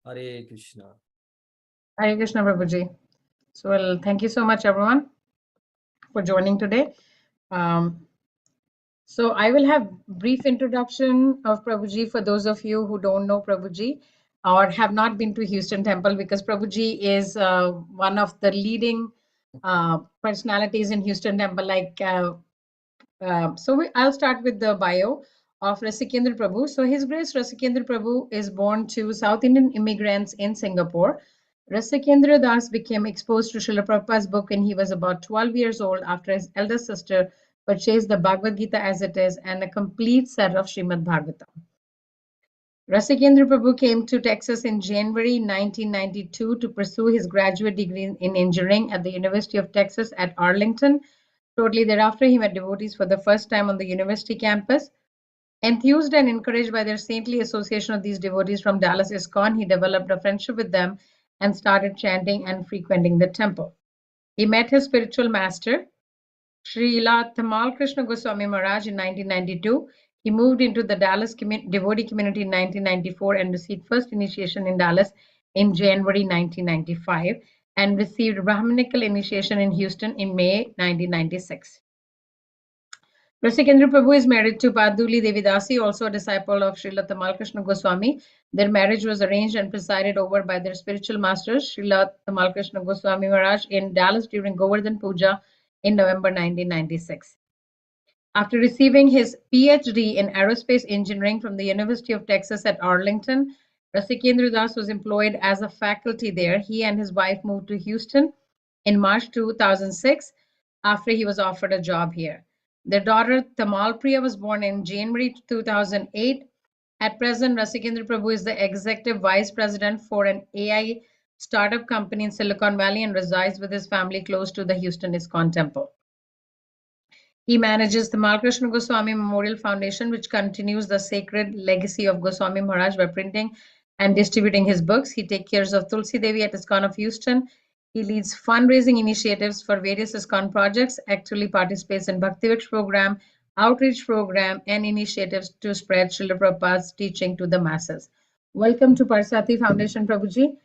Hare Krishna. Hare Krishna, Prabhuji. So, well, thank you so much, everyone, for joining today. So, I will have brief introduction of Prabhuji for those of you who don't know Prabhuji or have not been to Houston Temple, because Prabhuji is one of the leading personalities in Houston Temple. I'll start with the bio of Rasikendra Prabhu. So His Grace Rasikendra Prabhu is born to South Indian immigrants in Singapore. Rasikendra Das became exposed to Srila Prabhupada's book when he was about 12 years old after his elder sister purchased the Bhagavad Gita as it is and a complete set of Srimad Bhagavatam. Rasikendra Prabhu came to Texas in January 1992 to pursue his graduate degree in engineering at the University of Texas at Arlington. Shortly thereafter, he met devotees for the first time on the university campus. Enthused and encouraged by their saintly association of these devotees from Dallas ISKCON, he developed a friendship with them and started chanting and frequenting the temple. He met his spiritual master, Srila Tamal Krishna Goswami Maharaj, in 1992. He moved into the Dallas devotee community in 1994 and received first initiation in Dallas in January 1995 and received Brahminical initiation in Houston in May 1996. Rasikendra Prabhu is married to Paduli Devidasi, also a disciple of Srila Tamal Krishna Goswami. Their marriage was arranged and presided over by their spiritual masters, Srila Tamal Krishna Goswami Maharaj, in Dallas during Govardhan Puja in November 1996. After receiving his PhD in aerospace engineering from the University of Texas at Arlington, Rasikendra Das was employed as a faculty there. He and his wife moved to Houston in March 2006 after he was offered a job here. Their daughter Tamal Priya was born in January 2008. At present, Rasikendra Prabhu is the executive vice president for an AI startup company in Silicon Valley and resides with his family close to the Houston ISKCON temple. He manages the Malkrishna Goswami Memorial Foundation, which continues the sacred legacy of Goswami Maharaj by printing and distributing his books. He takes care of Tulsi Devi at ISKCON of Houston. He leads fundraising initiatives for various ISKCON projects, actively participates in Bhaktivinoda program, outreach program, and initiatives to spread Srila Prabhupada's teaching to the masses. Welcome to Parsati Foundation, Prabhuji,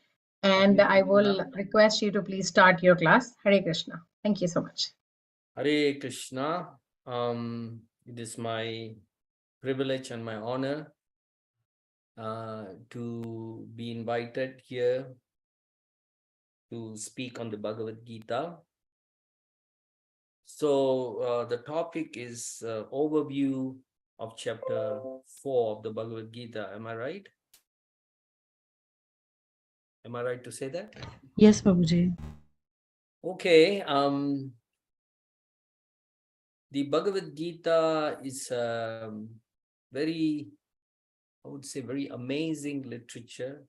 and I will request you to please start your class. Hare Krishna. Thank you so much. Hare Krishna. It is my privilege and my honor to be invited here to speak on the Bhagavad Gita. So the topic is overview of chapter 4 of the Bhagavad Gita. Am I right? Am I right to say that? Yes, Prabhuji. Okay. The Bhagavad Gita is very, I would say, very amazing literature.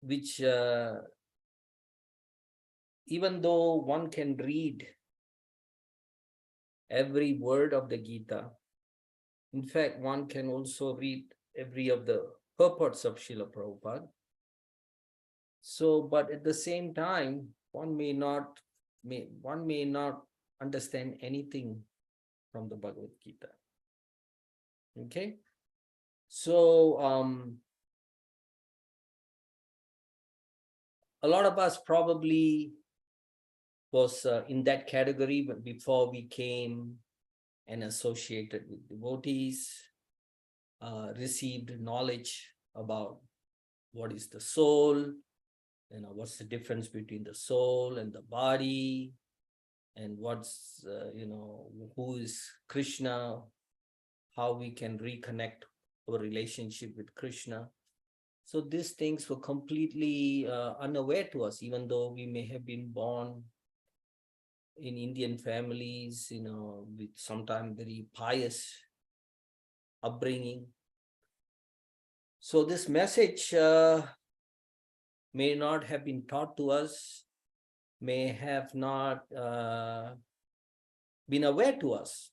Which even though one can read every word of the Gita, in fact, one can also read every of the purports of Srila Prabhupada. So, but at the same time, one may not understand anything from the Bhagavad Gita. Okay, so a lot of us probably was in that category before we came and associated with devotees, received knowledge about what is the soul, what's the difference between the soul and the body, and what's, who is Krishna, how we can reconnect our relationship with Krishna. So these things were completely unaware to us, even though we may have been born in Indian families, with sometimes very pious upbringing. So this message may not have been taught to us, may have not been aware to us.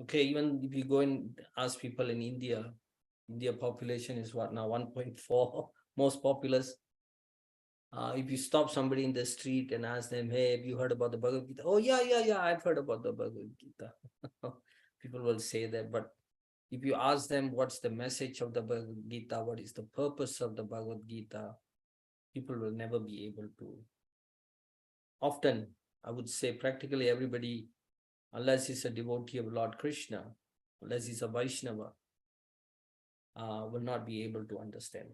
Okay, even if you go and ask people in India population is what now, 1.4, most populous. If you stop somebody in the street and ask them, hey, have you heard about the Bhagavad Gita? Oh, yeah, I've heard about the Bhagavad Gita. People will say that, but If you ask them what's the message of the Bhagavad Gita, what is the purpose of the Bhagavad Gita, people will never be able to. Often, I would say practically everybody, unless he's a devotee of Lord Krishna, unless he's a Vaishnava, will not be able to understand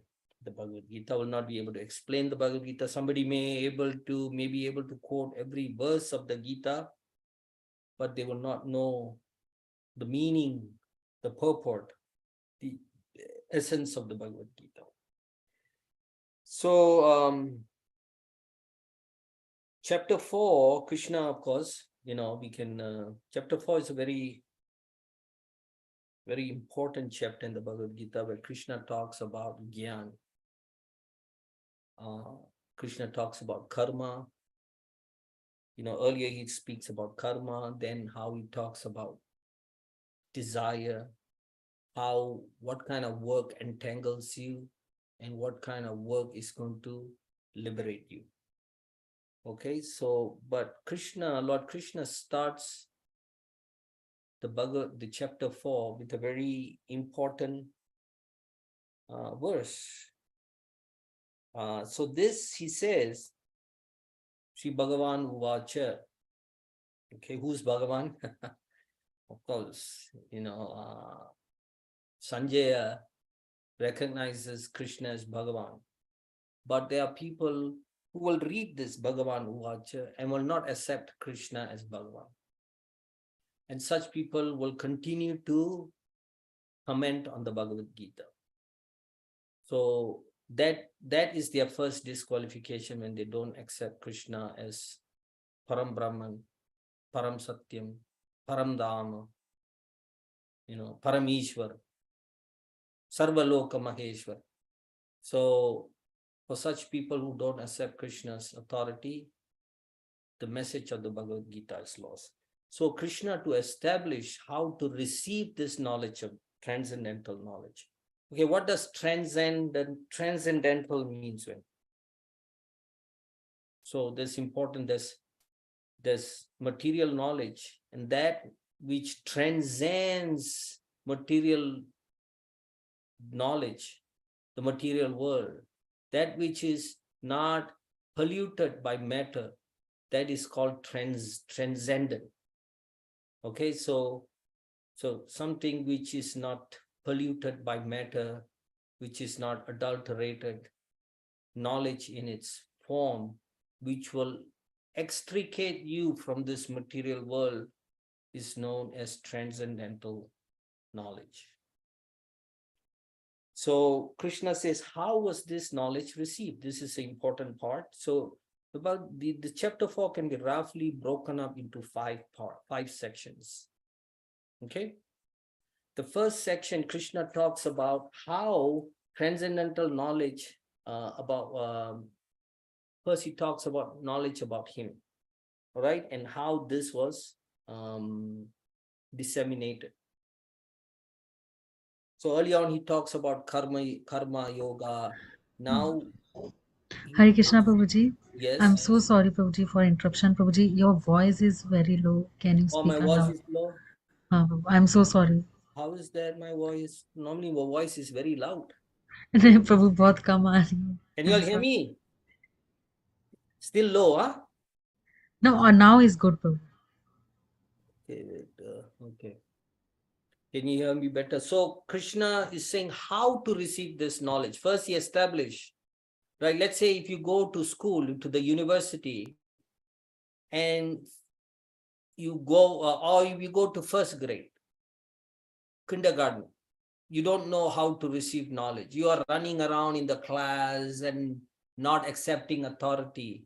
the Bhagavad Gita, will not be able to explain the Bhagavad Gita. Somebody may be able to quote every verse of the Gita, but they will not know the meaning, the purport, the essence of the Bhagavad Gita. So, chapter 4, Krishna, of course, chapter 4 is a very, very important chapter in the Bhagavad Gita where Krishna talks about Gyan. Krishna talks about karma. Earlier he speaks about karma, then how he talks about desire, what kind of work entangles you, and what kind of work is going to liberate you. Okay, so, but Lord Krishna starts the chapter 4 with a very important verse. So this, he says, Sri Bhagavan Uvacha. Okay, who's Bhagavan? Of course, Sanjaya recognizes Krishna as Bhagavan. But there are people who will read this Bhagavan Uvacha and will not accept Krishna as Bhagavan. And such people will continue to comment on the Bhagavad Gita. So that is their first disqualification when they don't accept Krishna as Param Brahman, Param Satyam, Param Dhamma, Param Ishwar, Sarvaloka Maheshwar. So for such people who don't accept Krishna's authority, the message of the Bhagavad Gita is lost. So Krishna, to establish how to receive this knowledge of transcendental knowledge. Okay, what does transcendental means when? So there's important, there's material knowledge, and that which transcends material knowledge, the material world, that which is not polluted by matter, that is called transcendent. Okay, so something which is not polluted by matter, which is not adulterated, knowledge in its form, which will extricate you from this material world, is known as transcendental knowledge. So Krishna says, how was this knowledge received? This is the important part. So about the chapter 4 can be roughly broken up into five sections. Okay. The first section, Krishna talks about how transcendental knowledge first he talks about knowledge about him, all right, and how this was disseminated. So early on, he talks about karma yoga. Now, Hare Krishna, Prabhuji. I'm yes. so sorry, Prabhuji, for interruption. Prabhuji, your voice is very low. Can you Oh, my speak voice aloud? is low. I'm so sorry. How is that? My voice? Normally, my voice is very loud. Prabhu, बहुत कम आ रही है. Can you all I'm hear sorry. me? Still low, huh? No, now is good, Prabhu. Okay, wait, okay. Can you hear me better? So Krishna is saying how to receive this knowledge. First, he established, right? Let's say if you go to school, to the university, and you go, or if you go to first grade, kindergarten, you don't know how to receive knowledge. You are running around in the class and not accepting authority.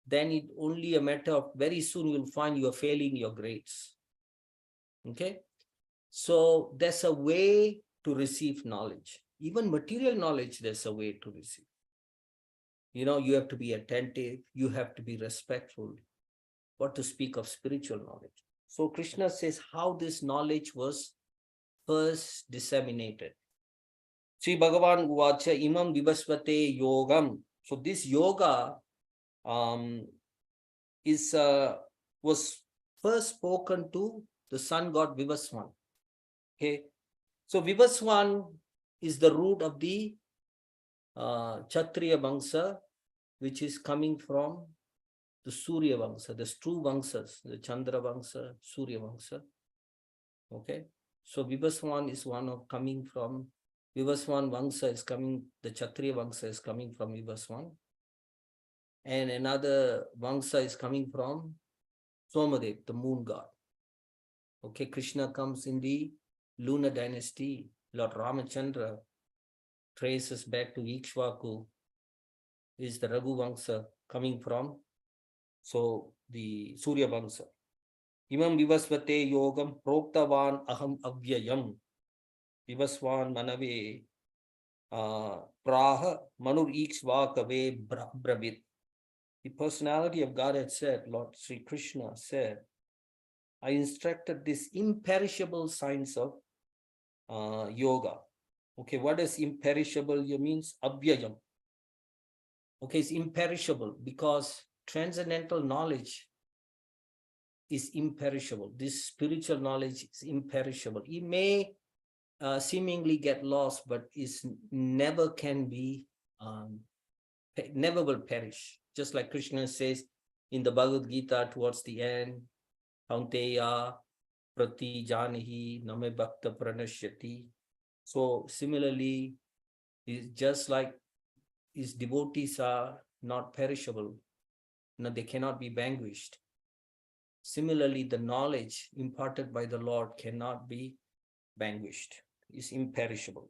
Then it's only a matter of very soon you'll find you are failing your grades. Okay. So there's a way to receive knowledge. Even material knowledge, there's a way to receive. You have to be attentive. You have to be respectful. What to speak of spiritual knowledge. So Krishna says how this knowledge was first disseminated. Sri Bhagavan Uvacha Imam Vivasvate Yogam. So this yoga was first spoken to the sun god Vivaswan. Okay, so Vivaswan is the root of the Kshatriya Vamsa, which is coming from the Surya Vamsa, the true Vamsas, the Chandra Vamsa, Surya Vamsa. Okay, so Vivaswan is one of coming from Vivaswan Vamsa is coming, the Kshatriya Vamsa is coming from Vivaswan. And another Vamsa is coming from Somadev, the moon god. Okay, Krishna comes in the lunar dynasty. Lord Ramachandra traces back to Ikshvaku, is the Raghu Vamsa coming from, so the Surya Vamsa. Imam Vivasvate Yogam Proktavan Aham Avyayam Vivaswan Manave Praha Manur Ikshvakave Brabit. The personality of God had said, Lord Sri Krishna said, I instructed this imperishable science of yoga. Okay, what does imperishable means? Abhyayam. Okay, it's imperishable because transcendental knowledge is imperishable. This spiritual knowledge is imperishable. It may seemingly get lost, but is never can be, never will perish. Just like Krishna says in the Bhagavad Gita towards the end, Kaunteya Prati Janahi Name Bhakta Pranashyati. So similarly, is just like his devotees are not perishable, no, they cannot be vanquished. Similarly, the knowledge imparted by the Lord cannot be vanquished, is imperishable.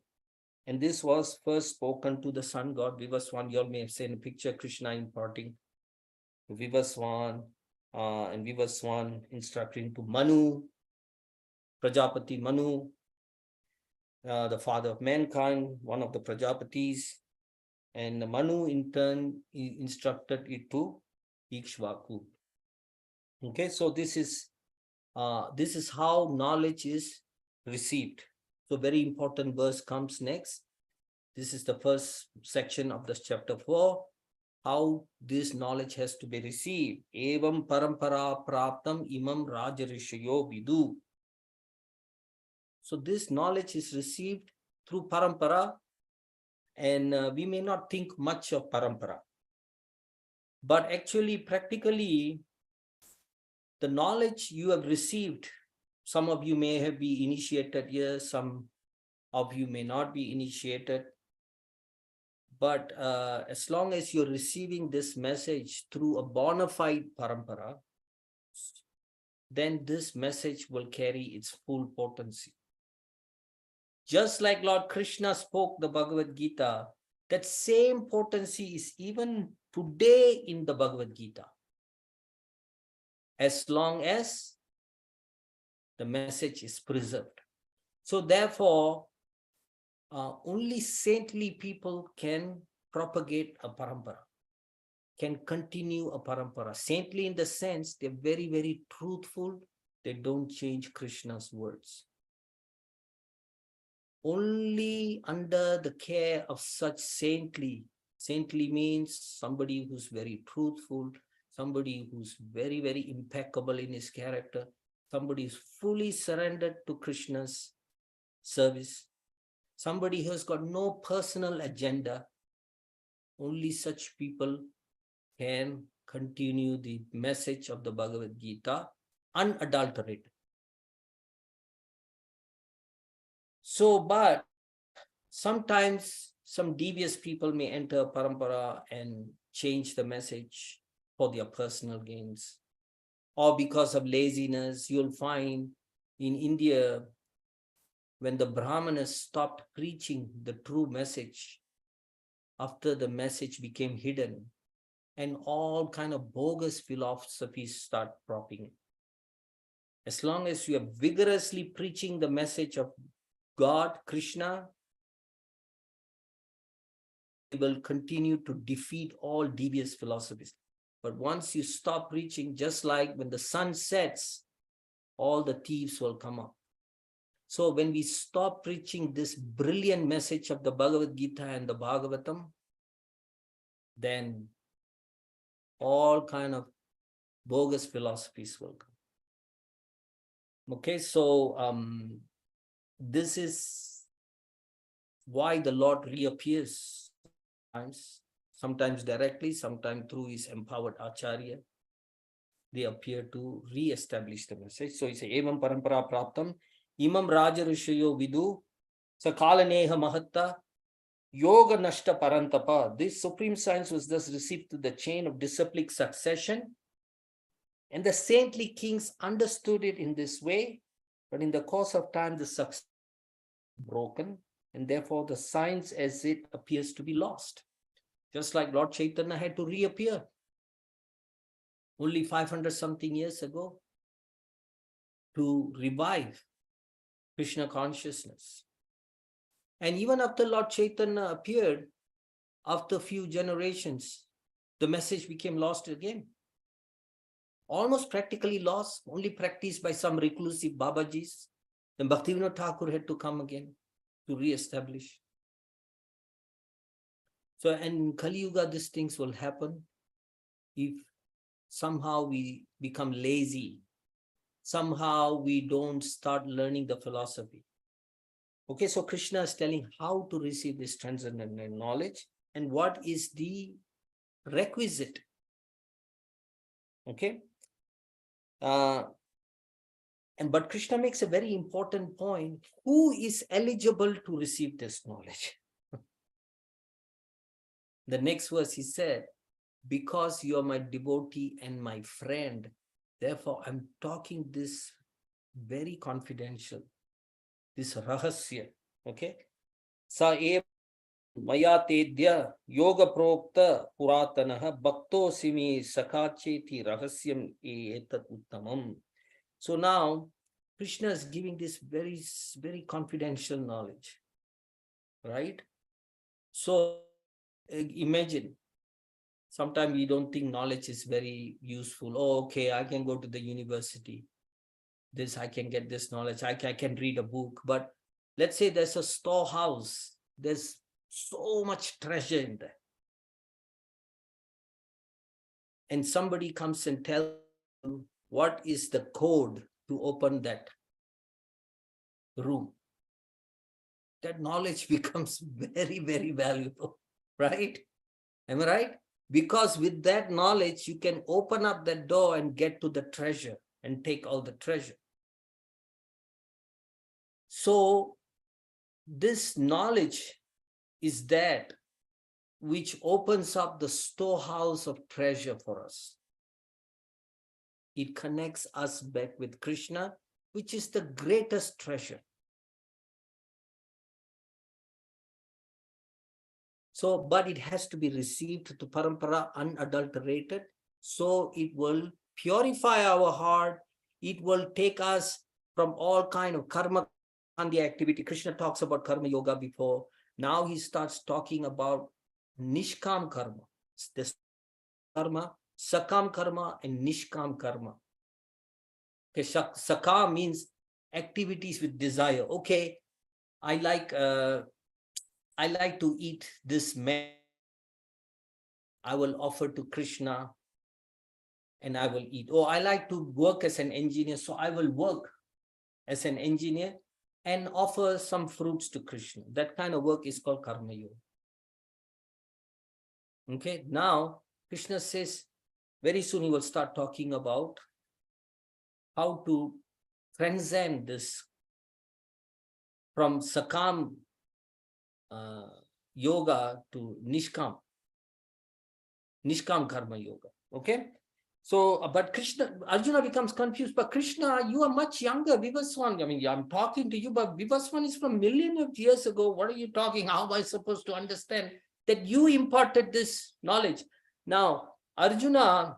And this was first spoken to the sun god Vivaswan. You all may have seen a picture Krishna imparting to Vivaswan, and Vivaswan instructing to Manu, Prajapati Manu, the father of mankind, one of the Prajapatis. And Manu in turn instructed it to Ikshvaku. Okay, so this is how knowledge is received. So very important verse comes next. This is the first section of this chapter 4. How this knowledge has to be received. Evam parampara praptam imam rajarishayo vidu. So this knowledge is received through parampara, and we may not think much of parampara. But actually, practically, the knowledge you have received, some of you may have been initiated here, some of you may not be initiated. But as long as you're receiving this message through a bona fide parampara, then this message will carry its full potency. Just like Lord Krishna spoke the Bhagavad Gita, that same potency is even today in the Bhagavad Gita. As long as the message is preserved. So therefore, only saintly people can propagate a parampara, can continue a parampara. Saintly in the sense, they're very, very truthful. They don't change Krishna's words. Only under the care of such saintly means somebody who's very truthful, somebody who's very, very impeccable in his character, somebody who's fully surrendered to Krishna's service, somebody who has got no personal agenda. Only such people can continue the message of the Bhagavad Gita unadulterated. So, but sometimes some devious people may enter parampara and change the message for their personal gains. Or because of laziness, you'll find in India, when the Brahmanas stopped preaching the true message, after the message became hidden, and all kind of bogus philosophies start cropping. As long as you are vigorously preaching the message of God, Krishna, will continue to defeat all devious philosophies. But once you stop preaching, just like when the sun sets, all the thieves will come up. So when we stop preaching this brilliant message of the Bhagavad Gita and the Bhagavatam, then all kind of bogus philosophies will come. Okay, so this is why the Lord reappears sometimes directly, sometimes through his empowered Acharya. They appear to re-establish the message. So it's evam parampara praptam imam raja rishayo vidu sakalaneha mahatta yoga nashta parantapa. This supreme science was thus received through the chain of disciplic succession, and the saintly kings understood it in this way, but in the course of time the success broken, and therefore the science as it appears to be lost. Just like Lord Chaitanya had to reappear only 500 something years ago to revive Krishna consciousness. And even after Lord Chaitanya appeared, after a few generations, the message became lost again. Almost practically lost, only practiced by some reclusive Babajis. Then Bhaktivinoda Thakur had to come again to re-establish. So, and in Kali Yuga, these things will happen if somehow we become lazy, somehow we don't start learning the philosophy. Okay, so Krishna is telling how to receive this transcendental knowledge and what is the requisite. Okay, but Krishna makes a very important point. Who is eligible to receive this knowledge? The next verse he said, because you are my devotee and my friend, therefore I'm talking this very confidential, this rahasya. Okay, sa eva maya tedya yoga prokta puratanaha bhakto simi sakacheti rahasyam etat uttamam. So now Krishna is giving this very, very confidential knowledge, right? So imagine, sometimes we don't think knowledge is very useful. Oh, okay, I can go to the university. This, I can get this knowledge. I can read a book. But let's say there's a storehouse. There's so much treasure in there. And somebody comes and tells you what is the code to open that room. That knowledge becomes very, very valuable, right? Am I right? Because with that knowledge, you can open up that door and get to the treasure and take all the treasure. So this knowledge is that which opens up the storehouse of treasure for us. It connects us back with Krishna, which is the greatest treasure. So, but it has to be received to parampara unadulterated. So it will purify our heart. It will take us from all kind of karma and the activity. Krishna talks about karma yoga before. Now he starts talking about nishkam karma. This karma, sakam karma and nishkam karma. Okay, sakam means activities with desire. Okay, I like to eat this meat. I will offer to Krishna and I will eat. Oh, I like to work as an engineer, so I will work as an engineer and offer some fruits to Krishna. That kind of work is called karma yoga. Okay, now Krishna says very soon he will start talking about how to transcend this from sakam yoga to nishkam karma yoga. Okay, so but Arjuna becomes confused. But Krishna, you are much younger, Vivaswan. I mean, I'm talking to you, but Vivaswan is from millions of years ago. What are you talking? How am I supposed to understand that you imparted this knowledge? Now, Arjuna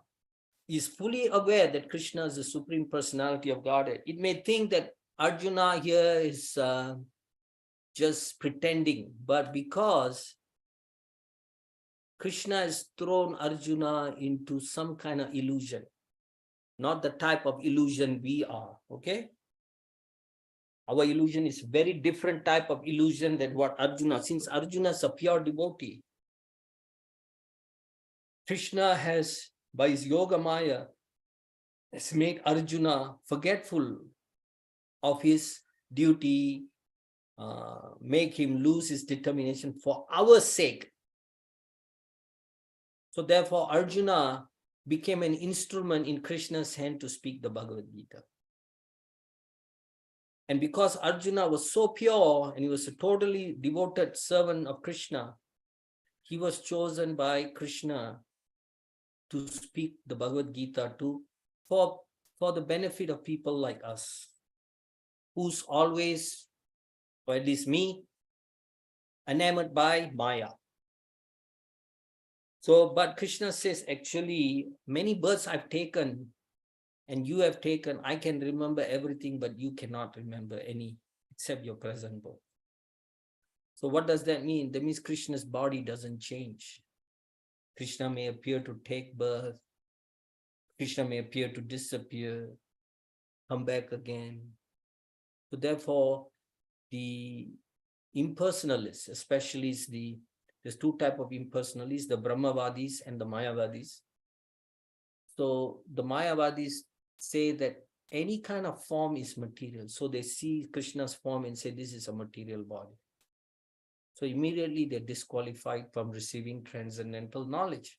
is fully aware that Krishna is the supreme personality of Godhead. It may think that Arjuna here is just pretending, but because Krishna has thrown Arjuna into some kind of illusion, not the type of illusion we are, okay? Our illusion is very different type of illusion than what Arjuna, since Arjuna is a pure devotee. Krishna has, by his yoga maya, has made Arjuna forgetful of his duty, make him lose his determination for our sake. So therefore, Arjuna became an instrument in Krishna's hand to speak the Bhagavad Gita. And because Arjuna was so pure and he was a totally devoted servant of Krishna, he was chosen by Krishna to speak the Bhagavad Gita for the benefit of people like us, who's always, or at least me, enamored by Maya. So, but Krishna says, actually, many births I've taken and you have taken, I can remember everything, but you cannot remember any except your present birth. So what does that mean? That means Krishna's body doesn't change. Krishna may appear to take birth. Krishna may appear to disappear, come back again. So therefore, the impersonalists, especially there's two types of impersonalists, the Brahmavadis and the Mayavadis. So the Mayavadis say that any kind of form is material. So they see Krishna's form and say, this is a material body. So immediately they're disqualified from receiving transcendental knowledge.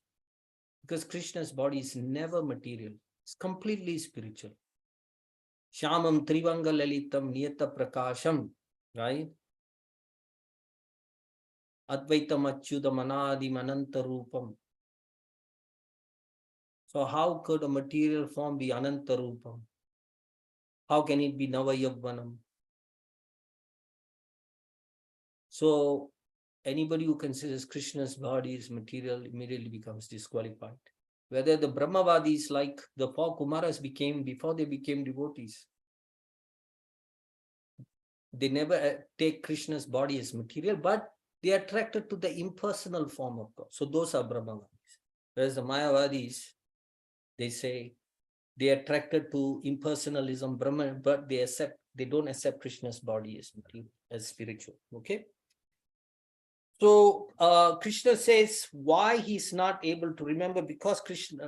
Because Krishna's body is never material. It's completely spiritual. Shamam Trivanga Lalitam Niyata Prakasham, right? Advaitam Achyudam Anadi Mananta Rupam. So how could a material form be Ananta Rupam? How can it be Navayavvanam? So anybody who considers Krishna's body is material immediately becomes disqualified. Whether the Brahmavadis, like the four Kumaras before they became devotees, they never take Krishna's body as material, but they are attracted to the impersonal form of God. So those are Brahmavadis. Whereas the Mayavadis, they say they are attracted to impersonalism, Brahman, but they don't accept Krishna's body as material, as spiritual. Okay. So Krishna says why he's not able to remember, because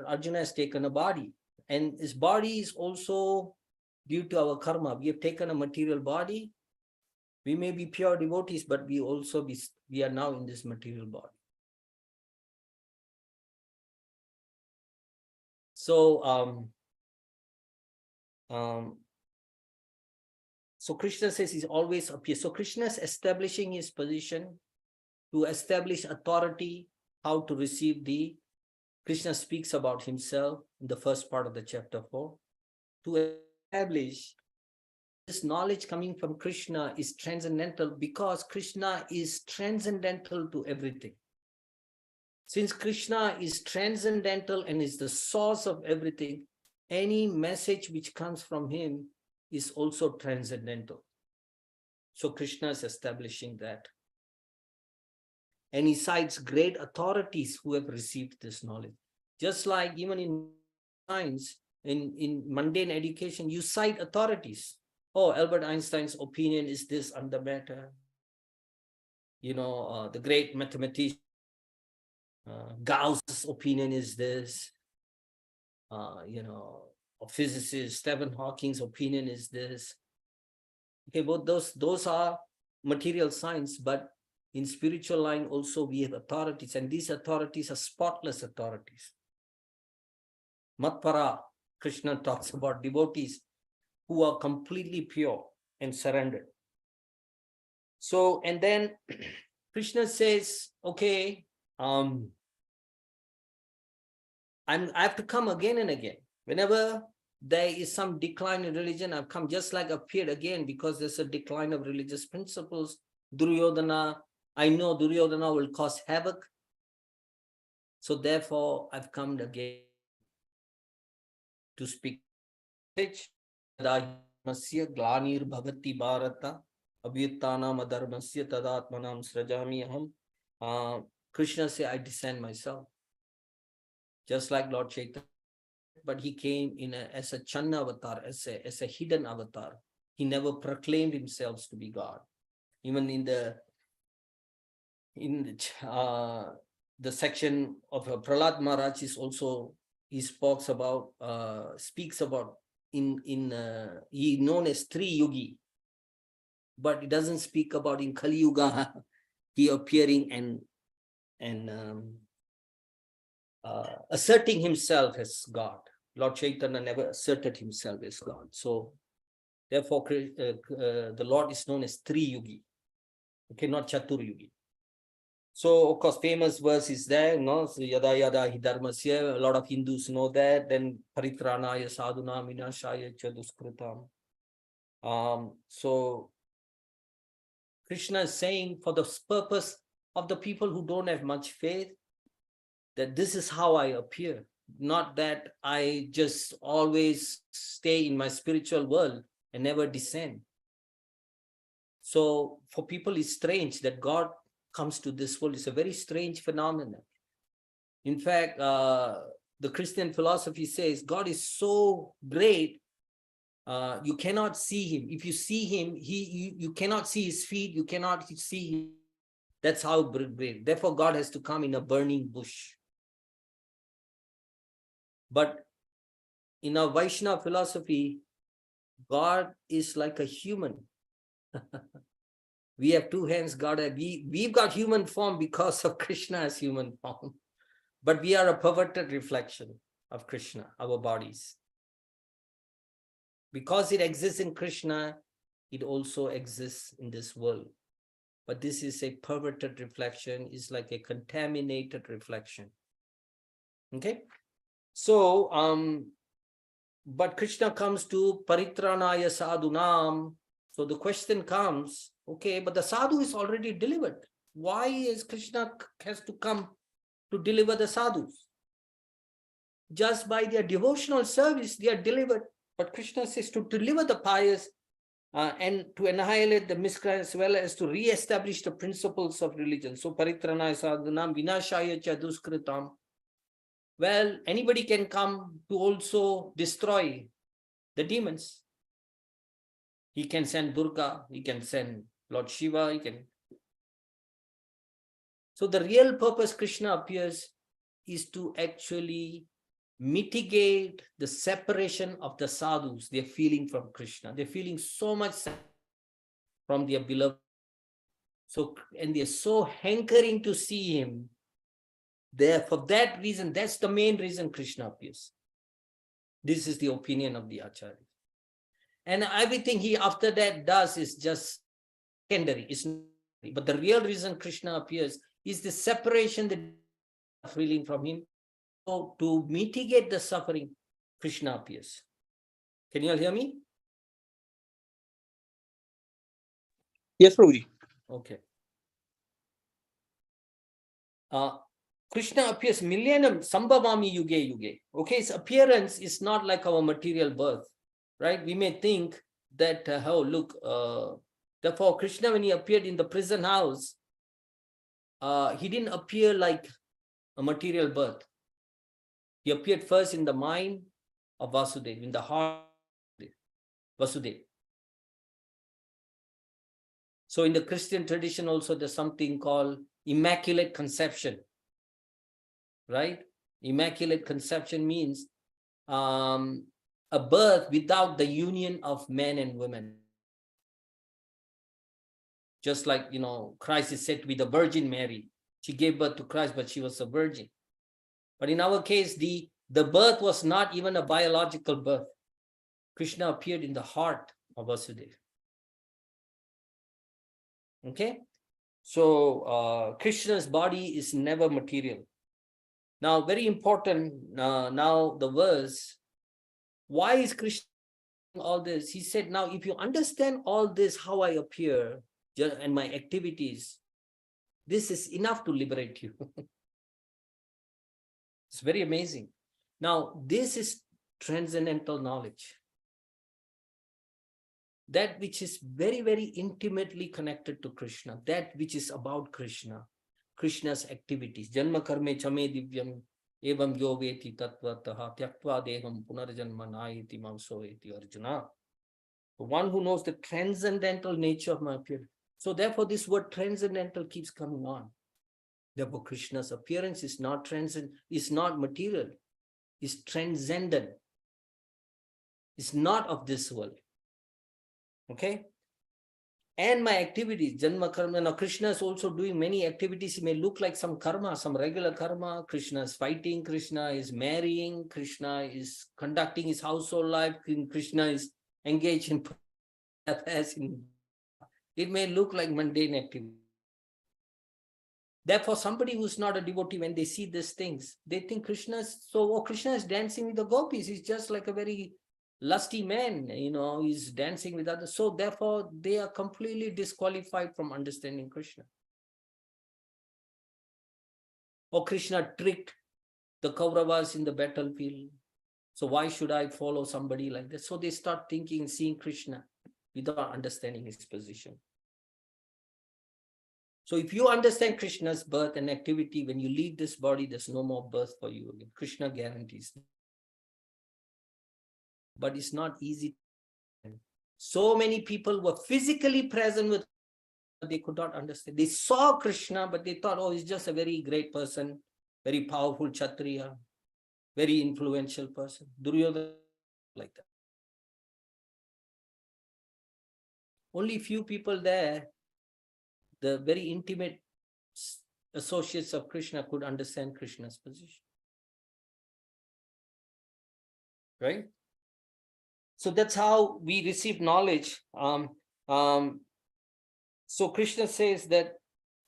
Arjuna has taken a body, and his body is also due to our karma. We have taken a material body. We may be pure devotees, but we are now in this material body. So so Krishna says he's always appears. So Krishna is establishing his position to establish authority, how to receive Krishna speaks about himself in the first part of the chapter 4. To establish this knowledge coming from Krishna is transcendental, because Krishna is transcendental to everything. Since Krishna is transcendental and is the source of everything, any message which comes from him is also transcendental. So Krishna is establishing that. And he cites great authorities who have received this knowledge. Just like even in science, in mundane education, you cite authorities. Oh, Albert Einstein's opinion is this on the matter. The great mathematician, Gauss's opinion is this. A physicist, Stephen Hawking's opinion is this. Okay, both those are material science, but in spiritual line also we have authorities, and these authorities are spotless authorities. Matpara, Krishna talks about devotees who are completely pure and surrendered. So, and then Krishna says, okay, I have to come again and again. Whenever there is some decline in religion, I've come, just like appeared again, because there's a decline of religious principles. Duryodhana, I know Duryodhana will cause havoc. So therefore, I've come again to speak. Glanir bhavati bharata abhyuttanam adharmasya tadatmanam srajami aham. Krishna said, I descend myself. Just like Lord Chaitanya, but he came as a Channa avatar, as a hidden avatar. He never proclaimed himself to be God. Even in the section of Prahlad Maharaj is also, he speaks about he known as Tri Yugi. but it doesn't speak about in Kali Yuga he appearing and asserting himself as God. Lord Chaitanya never asserted himself as God. So therefore, the Lord is known as Tri-Yugi, okay, not Chatur-Yugi. So, of course, famous verse is there, no? So, yada yada hi dharmasya, a lot of Hindus know that. Then paritranaya sadhuna vinashaya cha duskritam. So Krishna is saying for the purpose of the people who don't have much faith, that this is how I appear. Not that I just always stay in my spiritual world and never descend. So for people, it's strange that God comes to this world. It's a very strange phenomenon. In fact, the Christian philosophy says God is so great, you cannot see him. If you see him, you cannot see his feet, you cannot see him. That's how great. Therefore, God has to come in a burning bush. But in our Vaishnava philosophy, God is like a human. We have two hands, God. We've got human form because of Krishna's human form. But we are a perverted reflection of Krishna, our bodies. Because it exists in Krishna, it also exists in this world. But this is a perverted reflection, is like a contaminated reflection. Okay? So, but Krishna comes to paritranaya sadhunam. So the question comes, okay, but the sadhu is already delivered. Why is Krishna has to come to deliver the sadhus? Just by their devotional service, they are delivered. But Krishna says to deliver the pious and to annihilate the miscreants, as well as to re-establish the principles of religion. So paritranaya sadhunam vinashaya cha duskritam. Well, anybody can come to also destroy the demons. He can send Durga, he can send Lord Shiva, he can. So the real purpose Krishna appears is to actually mitigate the separation of the sadhus they're feeling from Krishna. They're feeling so much from their beloved. So, and they're so hankering to see him. There, for that reason, that's the main reason Krishna appears. This is the opinion of the Acharya. And everything he after that does is just secondary. But the real reason Krishna appears is the separation that is feeling from him. So to mitigate the suffering, Krishna appears. Can you all hear me? Yes, Prabhuji. Okay. Krishna appears millennium, sambhavami yuge yuge. Okay, his appearance is not like our material birth, right? We may think that, oh, look, therefore Krishna, when he appeared in the prison house, he didn't appear like a material birth. He appeared first in the mind of Vasudeva, in the heart of Vasudeva. So in the Christian tradition also, there's something called Immaculate Conception, right? Immaculate Conception means a birth without the union of men and women. Just like, you know, Christ is said to be the Virgin Mary. She gave birth to Christ, but she was a virgin. But in our case, the birth was not even a biological birth. Krishna appeared in the heart of Vasudeva. Okay? So Krishna's body is never material. Now, very important, now the verse, why is Krishna doing all this? He said, now if you understand all this, how I appear and my activities, this is enough to liberate you. It's very amazing. Now, this is transcendental knowledge. That which is very, very intimately connected to Krishna, that which is about Krishna, Krishna's activities. Janma karme chame divyam evam yoveti tattvataha tyaktva deham punarjanma nayati mamsoeti Arjuna. The one who knows the transcendental nature of my appearance. So therefore, this word transcendental keeps coming on. Therefore, Krishna's appearance is not transcendent, is not material, is transcendent. It's not of this world. Okay? and my activities, Janma Karma. Now, Krishna is also doing many activities. It may look like some karma, some regular karma. Krishna is fighting, Krishna is marrying, Krishna is conducting his household life, Krishna is engaged in affairs. It may look like mundane activity. Therefore, somebody who's not a devotee, when they see these things, they think Krishna is, Krishna is dancing with the gopis. He's just like a very lusty man, he's dancing with others. So therefore, they are completely disqualified from understanding Krishna. Or Krishna tricked the Kauravas in the battlefield. So why should I follow somebody like that? So they start thinking, seeing Krishna without understanding his position. So if you understand Krishna's birth and activity, when you leave this body, there's no more birth for you again. Krishna guarantees. But it's not easy. So many people were physically present with, they could not understand. They saw Krishna, but they thought, he's just a very great person, very powerful Kshatriya, very influential person. Duryodhana like that. Only few people there, the very intimate associates of Krishna, could understand Krishna's position. Right? So that's how we receive knowledge. So Krishna says that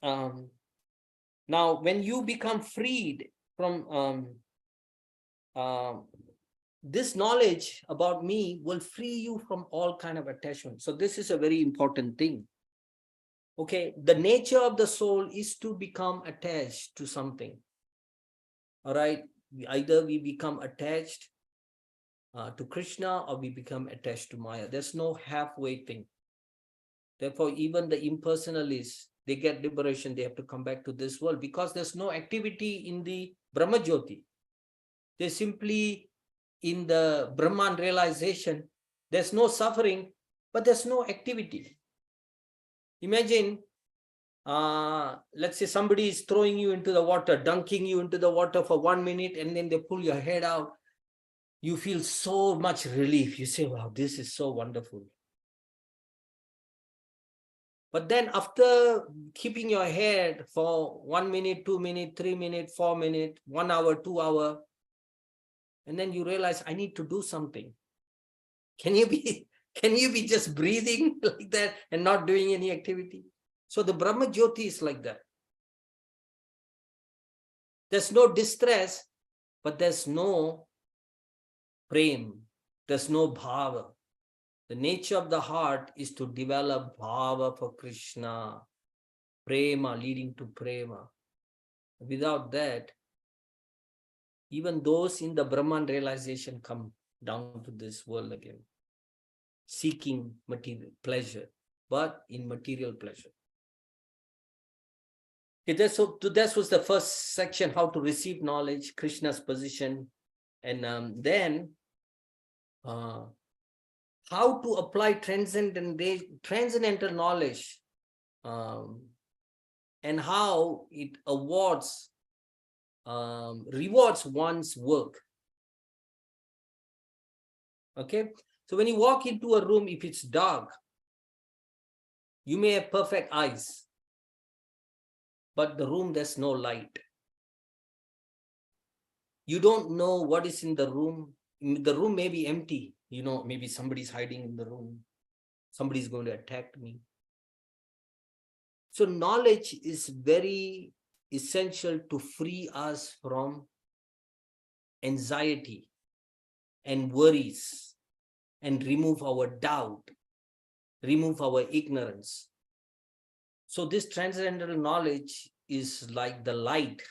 now when you become freed from this knowledge about me will free you from all kind of attachment. So this is a very important thing. Okay, the nature of the soul is to become attached to something. All right, either we become attached to Krishna or we become attached to Maya. There's no halfway thing. Therefore, even the impersonalists, they get liberation, they have to come back to this world because there's no activity in the Brahma Jyoti. They're simply in the Brahman realization. There's no suffering, but there's no activity. Imagine, let's say somebody is throwing you into the water, dunking you into the water for 1 minute, and then they pull your head out. You feel so much relief. You say, wow, this is so wonderful. But then after keeping your head for 1 minute, 2 minutes, 3 minutes, 4 minutes, 1 hour, 2 hours, and then you realize I need to do something. Can you be just breathing like that and not doing any activity? So the Brahma Jyoti is like that. There's no distress, but there's no prem. There's no bhava. The nature of the heart is to develop bhava for Krishna, prema leading to prema. Without that, even those in the Brahman realization come down to this world again, seeking material pleasure, but in material pleasure. Okay, so that was the first section, how to receive knowledge, Krishna's position, and then how to apply transcendental knowledge, and how it rewards one's work. Okay, so when you walk into a room, if it's dark, you may have perfect eyes, but the room, there's no light. You don't know what is in the room. The room may be empty. Maybe somebody's hiding in the room. Somebody's going to attack me. So knowledge is very essential to free us from anxiety and worries and remove our doubt, remove our ignorance. So this transcendental knowledge is like the light.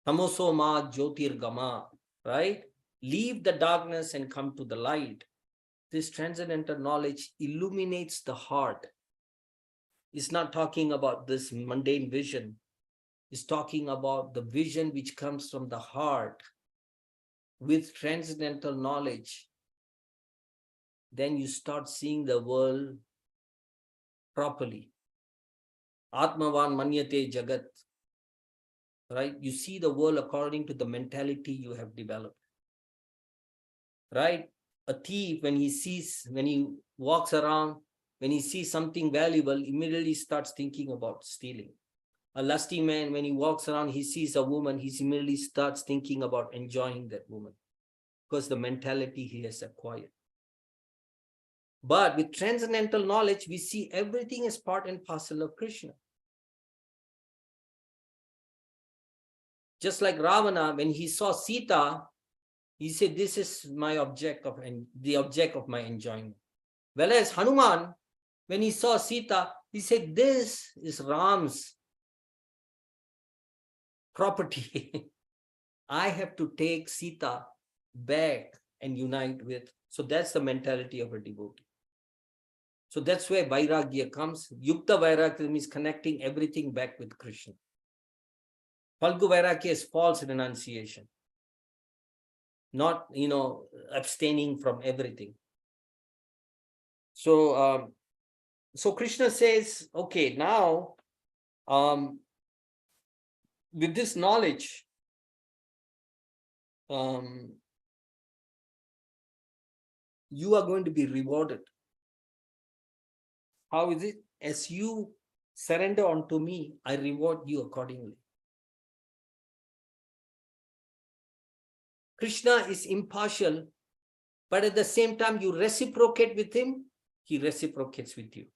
Tamoso ma jyotirgama, right? Leave the darkness and come to the light. This transcendental knowledge illuminates the heart. It's not talking about this mundane vision. It's talking about the vision which comes from the heart with transcendental knowledge. Then you start seeing the world properly. Atmavan manyate jagat. Right? You see the world according to the mentality you have developed. Right? A thief, when he walks around, when he sees something valuable, immediately starts thinking about stealing. A lusty man, when he walks around, he sees a woman, he immediately starts thinking about enjoying that woman, because the mentality he has acquired. But with transcendental knowledge, we see everything as part and parcel of Krishna. Just like Ravana, when he saw Sita, he said, this is my object of, and the object of my enjoyment. Whereas Hanuman, when he saw Sita, he said, this is Ram's property. I have to take Sita back and unite with. So that's the mentality of a devotee. So that's where Vairagya comes. Yukta Vairagya means connecting everything back with Krishna. Falgu Vairagya is false renunciation. Not, abstaining from everything. So, so Krishna says, okay, now, with this knowledge, you are going to be rewarded. How is it? As you surrender unto me, I reward you accordingly. Krishna is impartial, but at the same time, you reciprocate with him, he reciprocates with you.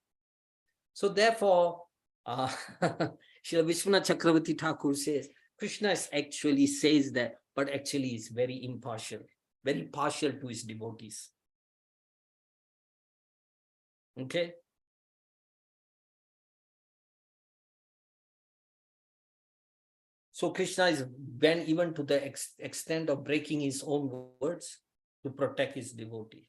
So therefore, Srila Vishwanath Chakravarti Thakur says, Krishna actually says that, but actually is very impartial, very partial to his devotees. Okay? So Krishna is went even to the extent of breaking his own words to protect his devotee.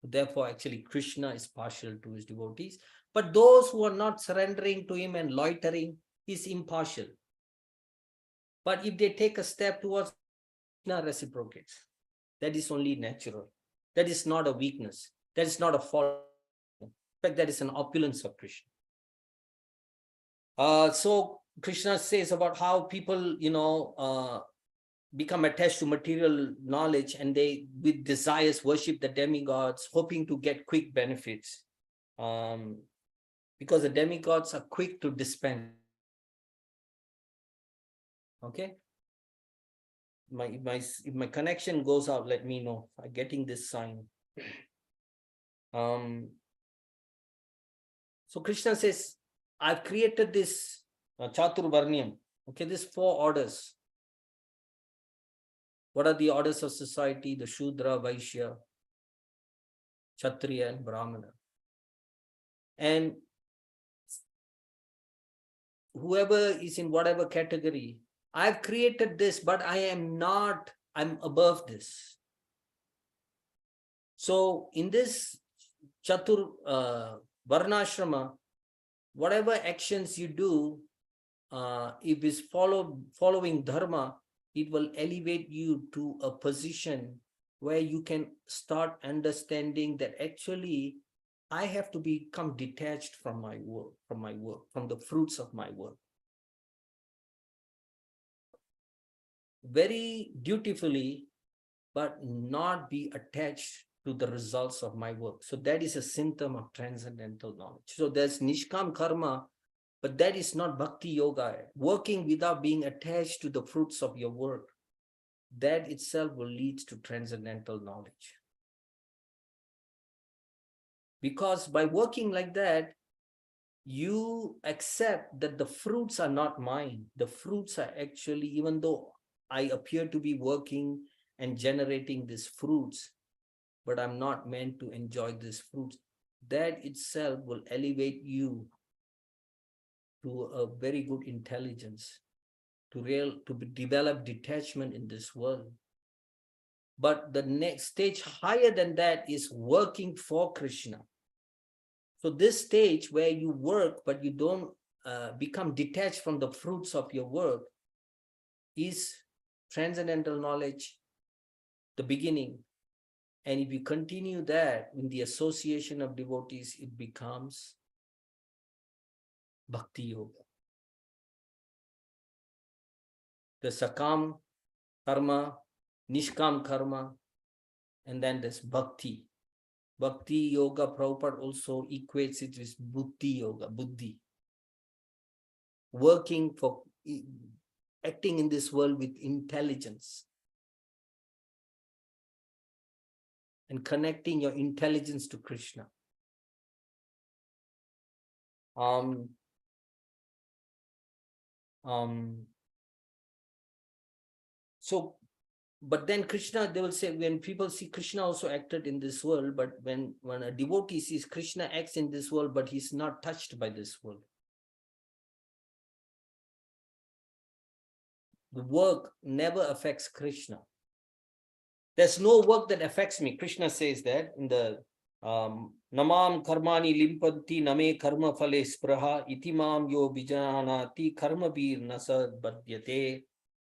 Therefore, actually, Krishna is partial to his devotees. But those who are not surrendering to him and loitering, he's impartial. But if they take a step towards, Krishna reciprocates. That is only natural. That is not a weakness. That is not a fault. In fact, that is an opulence of Krishna. So Krishna says about how people, become attached to material knowledge, and they, with desires, worship the demigods, hoping to get quick benefits. Because the demigods are quick to dispense. Okay? If my connection goes out, let me know. I'm getting this sign. So Krishna says, I've created this Chaturvarnyam. Okay, these 4 orders. What are the orders of society? The Shudra, Vaishya, Kshatriya, and Brahmana. And whoever is in whatever category, I've created this, but I'm above this. So in this Chatur Varnashrama, whatever actions you do, if it's following dharma, it will elevate you to a position where you can start understanding that actually I have to become detached from my work, from the fruits of my work. Very dutifully, but not be attached to the results of my work. So that is a symptom of transcendental knowledge. So there's Nishkam Karma, but that is not Bhakti Yoga. Working without being attached to the fruits of your work, that itself will lead to transcendental knowledge. Because by working like that, you accept that the fruits are not mine. The fruits are actually, even though I appear to be working and generating these fruits, but I'm not meant to enjoy these fruits. That itself will elevate you to a very good intelligence, to develop detachment in this world. But the next stage higher than that is working for Krishna. So this stage where you work, but you don't become detached from the fruits of your work, is transcendental knowledge, the beginning. And if you continue that in the association of devotees, it becomes Bhakti Yoga. The Sakam Karma, Nishkam Karma, and then there's Bhakti. Bhakti yoga, Prabhupada also equates it with buddhi yoga, buddhi. Working for, acting in this world with intelligence. And connecting your intelligence to Krishna. So, but then Krishna, they will say, when people see Krishna also acted in this world, but when a devotee sees Krishna acts in this world, but he's not touched by this world. The work never affects Krishna. There's no work that affects me. Krishna says that in the Namam karmani limpanti name karma phale spraha itimam yo bijanati karma bir nasad badhyate.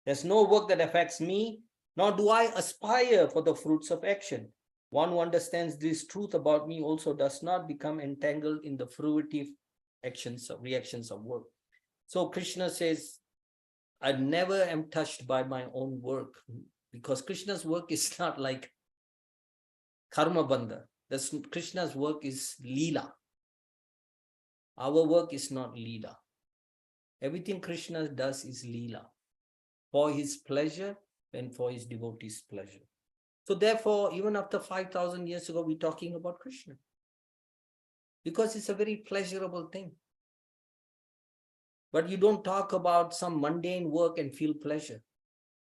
There's no work that affects me, nor do I aspire for the fruits of action. One who understands this truth about me also does not become entangled in the fruitive actions of reactions of work. So Krishna says, I never am touched by my own work, because Krishna's work is not like karma bandha. Krishna's work is leela. Our work is not leela. Everything Krishna does is leela, for his pleasure and for his devotees' pleasure. So therefore, even after 5,000 years ago, we're talking about Krishna, because it's a very pleasurable thing. But you don't talk about some mundane work and feel pleasure.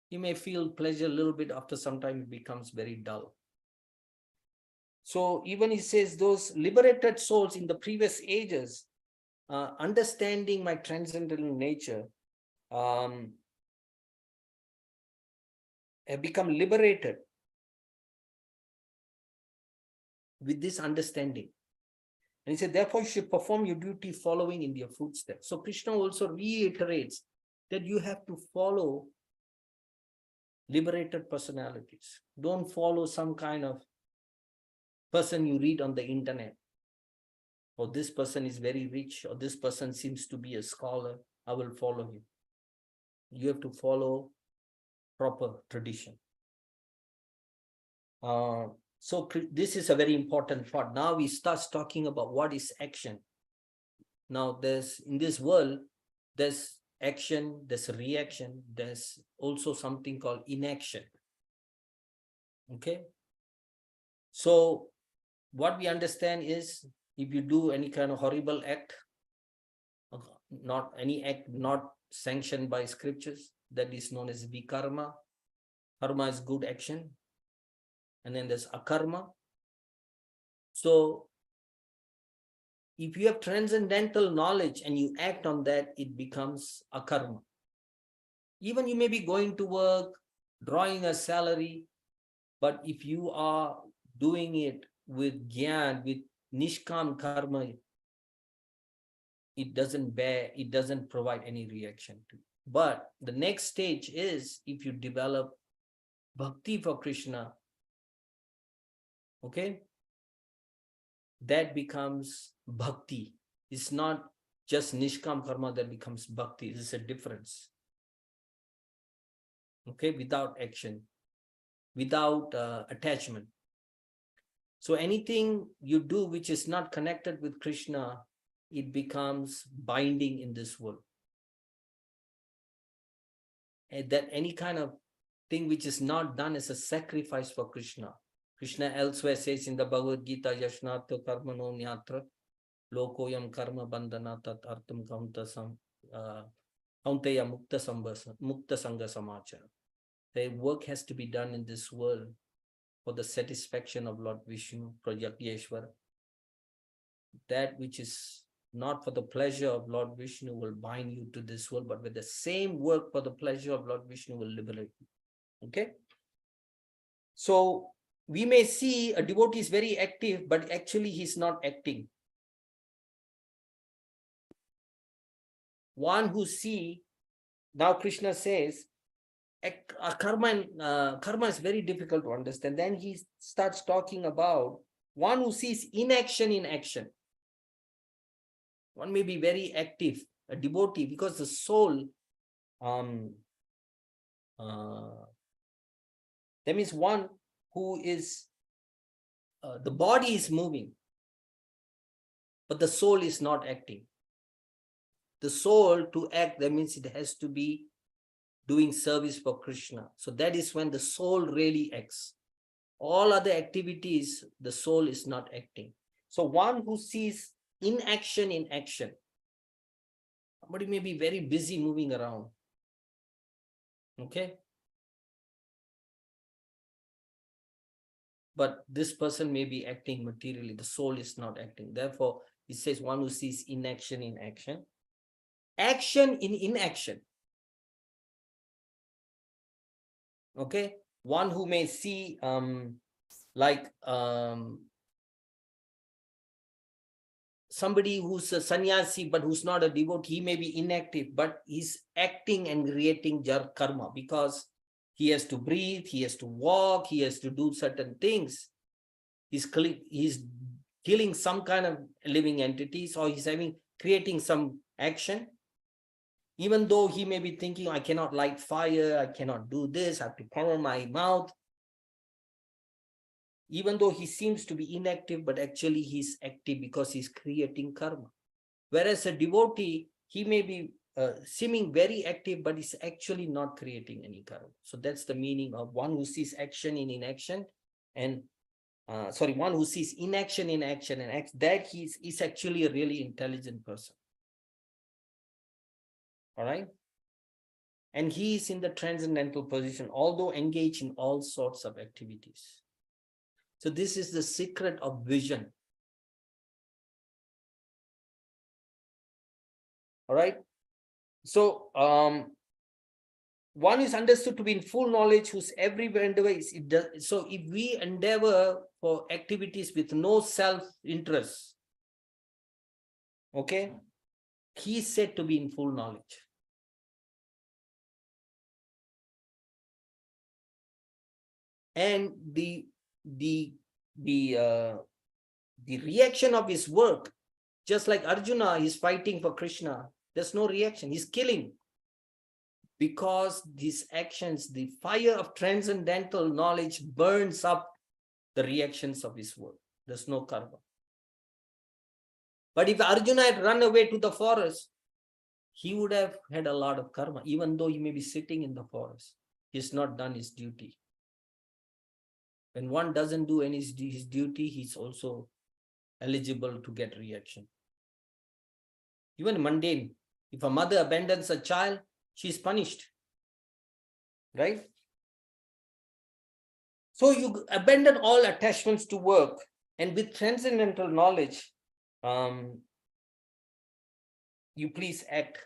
You may feel pleasure a little bit, after some time it becomes very dull. So even he says those liberated souls in the previous ages, understanding my transcendental nature, have become liberated with this understanding. And he said, therefore you should perform your duty following in their footsteps. So Krishna also reiterates that you have to follow liberated personalities. Don't follow some kind of person you read on the internet. Or this person is very rich, or this person seems to be a scholar, I will follow him. You have to follow proper tradition. So this is a very important part. Now we start talking about what is action. Now in this world, there's action, there's reaction, there's also something called inaction. Okay. So what we understand is, if you do any kind of horrible act, not any act not sanctioned by scriptures, that is known as vikarma. Karma is good action. And then there's akarma. So if you have transcendental knowledge and you act on that, it becomes akarma. Even you may be going to work, drawing a salary, but if you are doing it with gyan, with nishkam karma, it doesn't provide any reaction to. But the next stage is, if you develop bhakti for Krishna, okay, that becomes bhakti. It's not just nishkam karma that becomes bhakti. It's a difference. Okay, without action, without attachment. So anything you do which is not connected with Krishna, it becomes binding in this world. And that any kind of thing which is not done as a sacrifice for Krishna. Krishna elsewhere says in the Bhagavad Gita, Yashnata karmano nyatra lokoyam karma bandhana tat artam kaunteya mukta sangha samachara. The work has to be done in this world for the satisfaction of Lord Vishnu, Prajatyeshwara. That which is not for the pleasure of Lord Vishnu will bind you to this world, but with the same work for the pleasure of Lord Vishnu will liberate you. Okay? So we may see a devotee is very active, but actually he's not acting. One who see, now Krishna says, karma is very difficult to understand. Then he starts talking about one who sees inaction in action. One may be very active, a devotee, because the soul, that means one who is the body is moving, but the soul is not acting. The soul to act, that means it has to be doing service for Krishna. So that is when the soul really acts. All other activities, the soul is not acting. So one who sees inaction in action. Somebody may be very busy moving around. Okay. But this person may be acting materially. The soul is not acting. Therefore, it says one who sees inaction in action. Action in inaction. Okay. One who may see somebody who's a sannyasi but who's not a devotee, he may be inactive, but he's acting and creating karma because he has to breathe, he has to walk, he has to do certain things. He's killing some kind of living entities, or he's creating some action. Even though he may be thinking, I cannot light fire, I cannot do this, I have to cover my mouth. Even though he seems to be inactive, but actually he's active because he's creating karma. Whereas a devotee, he may be seeming very active, but he's actually not creating any karma. So that's the meaning of one who sees action in inaction, and one who sees inaction in action and acts, that he's actually a really intelligent person. All right. And he is in the transcendental position, although engaged in all sorts of activities. So this is the secret of vision. All right. So one is understood to be in full knowledge, whose every endeavor is. So if we endeavor for activities with no self-interest, okay, he is said to be in full knowledge. And the reaction of his work, just like Arjuna is fighting for Krishna, there's no reaction, he's killing. Because these actions, the fire of transcendental knowledge burns up the reactions of his work. There's no karma. But if Arjuna had run away to the forest, he would have had a lot of karma, even though he may be sitting in the forest. He's not done his duty. When one doesn't do his duty, he's also eligible to get reaction. Even mundane, if a mother abandons a child, she's punished, right? So you abandon all attachments to work, and with transcendental knowledge, you please act.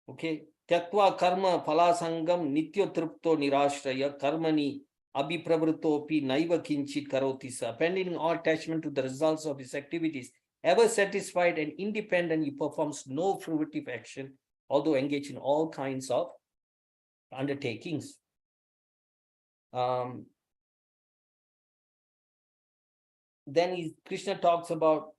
Okay. Tyakva karma phalasangam nityo tripto nirashraya karmani abhipravrutopi naiva kinchit karoti sa. Abandoning all attachment to the results of his activities, ever satisfied and independent, he performs no fruitive action, although engaged in all kinds of undertakings. Then Krishna talks about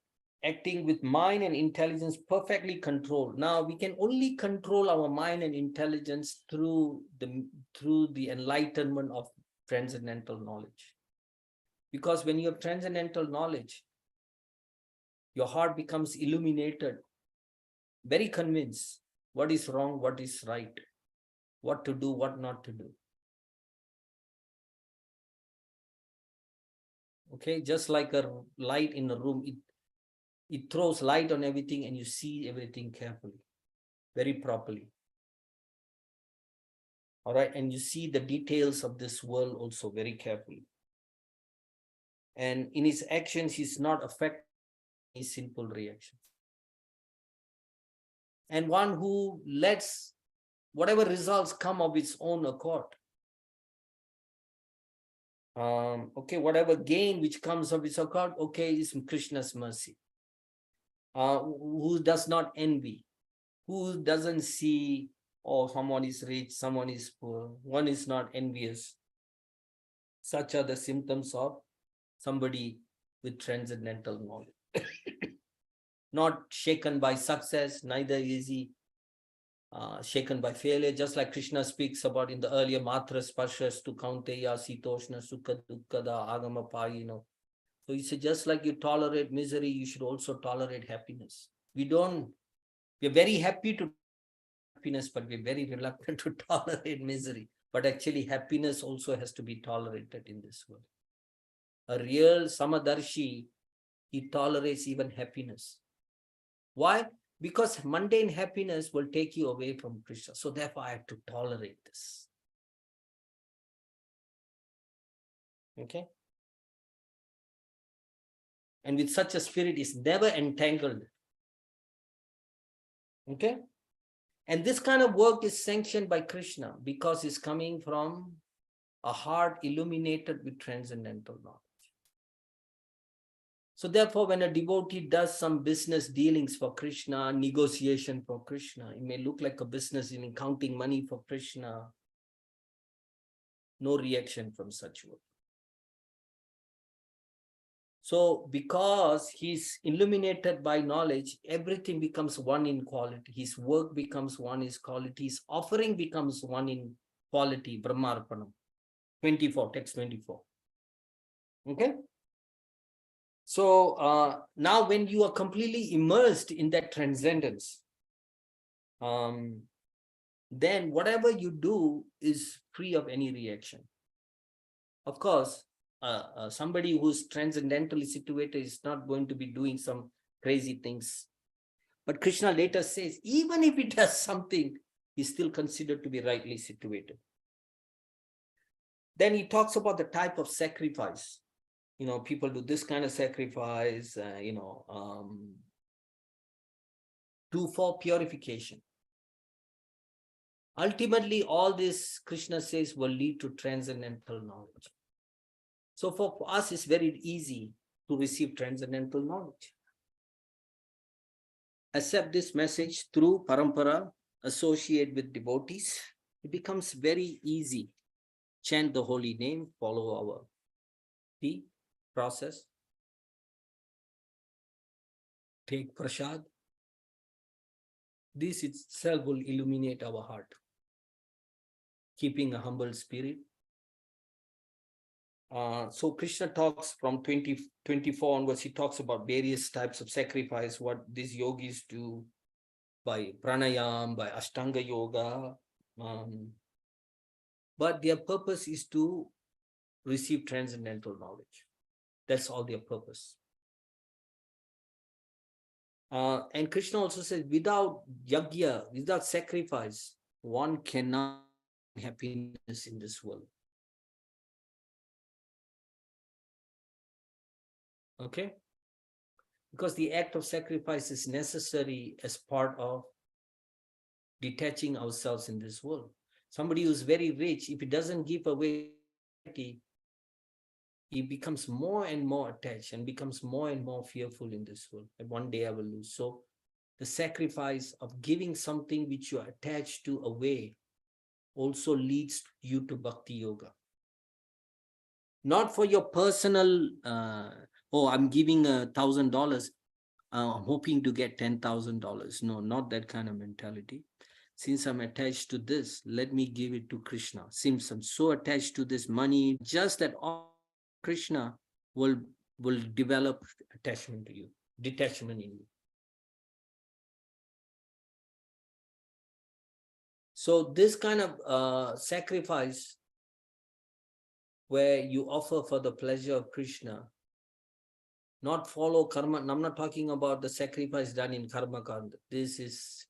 acting with mind and intelligence perfectly controlled. Now we can only control our mind and intelligence through the enlightenment of transcendental knowledge. Because when you have transcendental knowledge, your heart becomes illuminated, very convinced what is wrong, what is right, what to do, what not to do. Okay, just like a light in a room, it throws light on everything and you see everything carefully, very properly. All right, and you see the details of this world also very carefully. And in his actions, he's not affected by his simple reactions. And one who lets whatever results come of its own accord. Okay, whatever gain which comes of its accord, okay, is Krishna's mercy. Who does not envy, who doesn't see, oh, someone is rich, someone is poor, one is not envious. Such are the symptoms of somebody with transcendental knowledge. Not shaken by success, neither is he shaken by failure, just like Krishna speaks about in the earlier Matra Sparshas to Kaunteya, Sitoshna, Sukha, Dukkada, Agama Payino. So he said, just like you tolerate misery, you should also tolerate happiness. We're very happy to happiness, but we're very reluctant to tolerate misery. But actually, happiness also has to be tolerated in this world. A real Samadarshi, he tolerates even happiness. Why? Because mundane happiness will take you away from Krishna. So therefore, I have to tolerate this. Okay? And with such a spirit, is never entangled. Okay? And this kind of work is sanctioned by Krishna because it's coming from a heart illuminated with transcendental knowledge. So therefore, when a devotee does some business dealings for Krishna, negotiation for Krishna, it may look like a business in counting money for Krishna. No reaction from such work. So because he's illuminated by knowledge, everything becomes one in quality. His work becomes one in quality. His offering becomes one in quality. Brahmarpanam. 24, text 24. Okay? So now when you are completely immersed in that transcendence, then whatever you do is free of any reaction. Of course, somebody who's transcendentally situated is not going to be doing some crazy things. But Krishna later says, even if he does something, he's still considered to be rightly situated. Then he talks about the type of sacrifice. People do this kind of sacrifice, for purification. Ultimately, all this, Krishna says, will lead to transcendental knowledge. So for us, it's very easy to receive transcendental knowledge. Accept this message through parampara, associate with devotees. It becomes very easy. Chant the holy name, follow our process. Take prasad. This itself will illuminate our heart. Keeping a humble spirit. So Krishna talks from 24 onwards, he talks about various types of sacrifice, what these yogis do by pranayam, by ashtanga yoga. But their purpose is to receive transcendental knowledge. That's all their purpose. And Krishna also says, without yajna, without sacrifice, one cannot have happiness in this world. Okay? Because the act of sacrifice is necessary as part of detaching ourselves in this world. Somebody who's very rich, if he doesn't give away, he becomes more and more attached and becomes more and more fearful in this world. And one day I will lose. So the sacrifice of giving something which you are attached to away also leads you to bhakti yoga. Not for your personal, I'm giving $1,000, I'm hoping to get $10,000. No, not that kind of mentality. Since I'm attached to this, let me give it to Krishna. Since I'm so attached to this money, just that all Krishna will develop attachment to you, detachment in you. So this kind of sacrifice where you offer for the pleasure of Krishna, not follow karma. I'm not talking about the sacrifice done in karma kanda. This is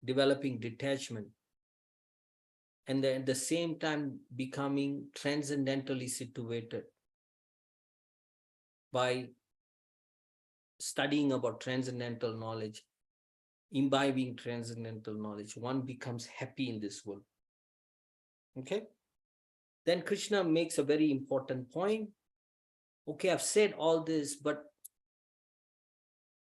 developing detachment and at the same time becoming transcendentally situated by studying about transcendental knowledge, imbibing transcendental knowledge. One becomes happy in this world. Okay? Then Krishna makes a very important point. Okay, I've said all this, but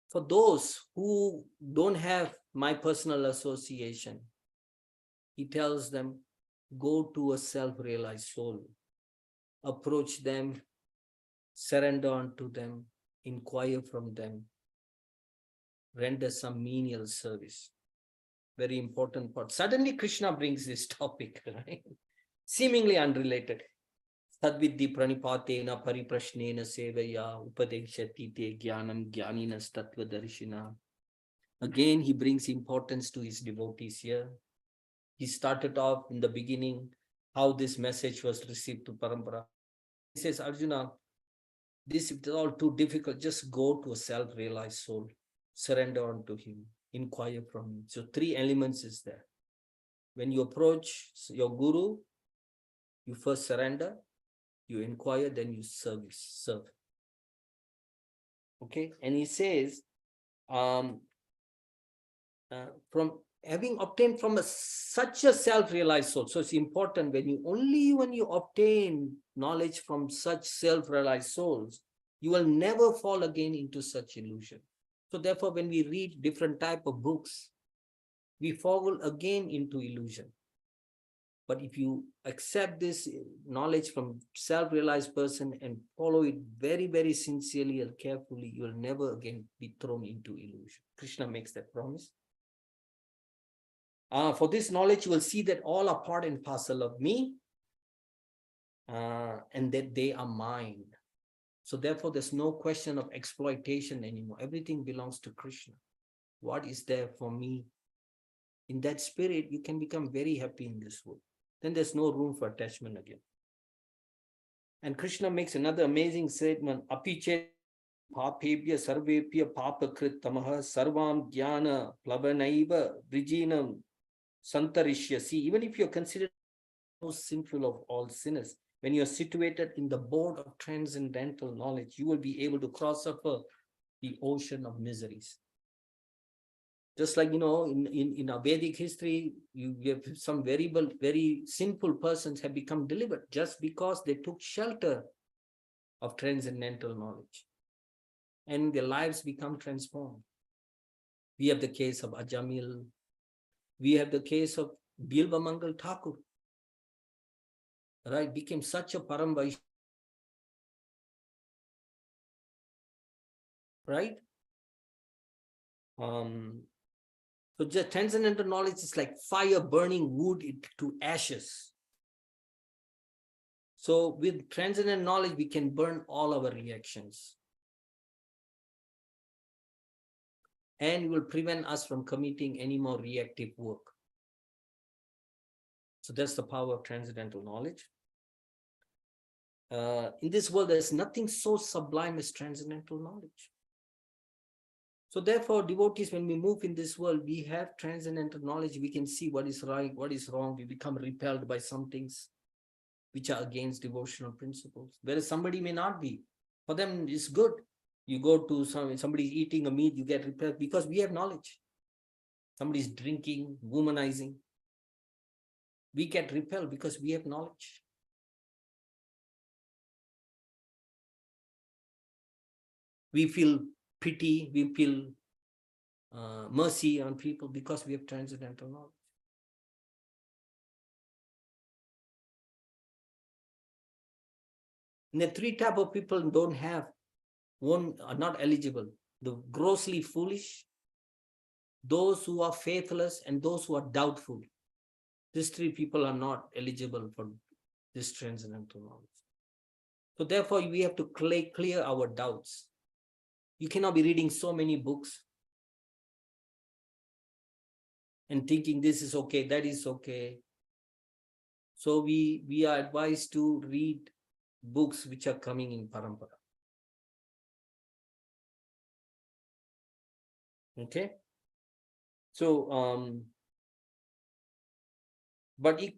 for those who don't have my personal association, he tells them, go to a self-realized soul, approach them, surrender unto them, inquire from them, render some menial service. Very important part. Suddenly Krishna brings this topic, right? Seemingly unrelated. Tadvidhi pranipatena pariprashnena sevaya upadekshati te jnanam jnaninas tattvadarshina. Again, he brings importance to his devotees here. He started off in the beginning, how this message was received to Parampara. He says, Arjuna, this is all too difficult. Just go to a self-realized soul, surrender unto him, inquire from him. So 3 elements is there. When you approach your guru, you first surrender, you inquire, then you serve. Okay, and he says, from having obtained from such a self-realized soul. So it's important when you obtain knowledge from such self-realized souls, you will never fall again into such illusion. So therefore, when we read different type of books, we fall again into illusion. But if you accept this knowledge from self-realized person and follow it very, very sincerely and carefully, you will never again be thrown into illusion. Krishna makes that promise. For this knowledge, you will see that all are part and parcel of me, and that they are mine. So therefore, there's no question of exploitation anymore. Everything belongs to Krishna. What is there for me? In that spirit, you can become very happy in this world. Then there's no room for attachment again. And Krishna makes another amazing statement. Apiche papebhya sarvebhya papakrit tamaha sarvam jnana plavanaiva vrijinam santarishyasi. Even if you're considered most sinful of all sinners, when you're situated in the board of transcendental knowledge, you will be able to cross over the ocean of miseries. Just like, in our Vedic history, you have some very sinful persons have become delivered just because they took shelter of transcendental knowledge. And their lives become transformed. We have the case of Ajamil. We have the case of Bilba Mangal Thakur. Right, became such a Param Vaishya. Right? So just transcendental knowledge is like fire burning wood to ashes. So with transcendental knowledge, we can burn all our reactions. And it will prevent us from committing any more reactive work. So that's the power of transcendental knowledge. In this world, there's nothing so sublime as transcendental knowledge. So therefore, devotees, when we move in this world, we have transcendental knowledge. We can see what is right, what is wrong. We become repelled by some things which are against devotional principles. Whereas somebody may not be. For them, it's good. You go to somebody's eating a meat, you get repelled because we have knowledge. Somebody's drinking, womanizing. We get repelled because we have knowledge. We feel pity, we feel mercy on people because we have transcendental knowledge. And the 3 type of people don't have, one are not eligible. The grossly foolish, those who are faithless, and those who are doubtful. These 3 people are not eligible for this transcendental knowledge. So therefore, we have to clear our doubts. You cannot be reading so many books and thinking this is okay, that is okay. So we are advised to read books which are coming in Parampara. Okay? So,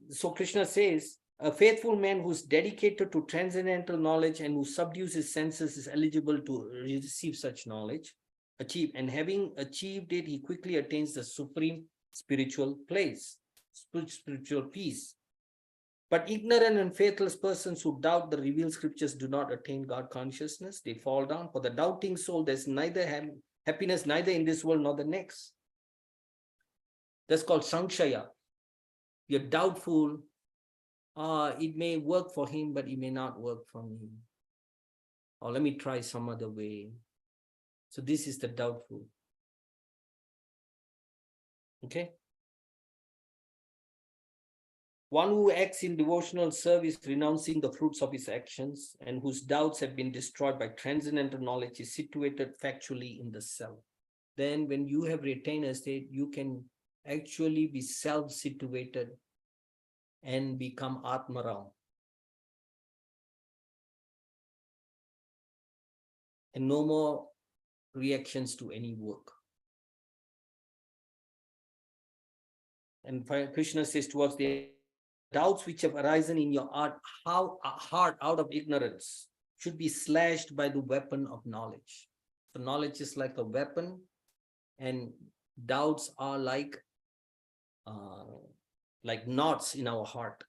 so Krishna says, a faithful man who's dedicated to transcendental knowledge and who subdues his senses is eligible to receive such knowledge, and having achieved it, he quickly attains the supreme spiritual place, spiritual peace. But ignorant and faithless persons who doubt the revealed scriptures do not attain God consciousness. They fall down. For the doubting soul, there's neither happiness, neither in this world nor the next. That's called Sankshaya. You're doubtful. It may work for him, but it may not work for me. Or let me try some other way. So this is the doubtful. Okay. One who acts in devotional service, renouncing the fruits of his actions, and whose doubts have been destroyed by transcendental knowledge, is situated factually in the self. Then when you have retained a state, you can actually be self-situated and become Atmaram. And no more reactions to any work. And Krishna says towards the doubts which have arisen in your heart out of ignorance should be slashed by the weapon of knowledge. So knowledge is like a weapon, and doubts are like knots in our heart.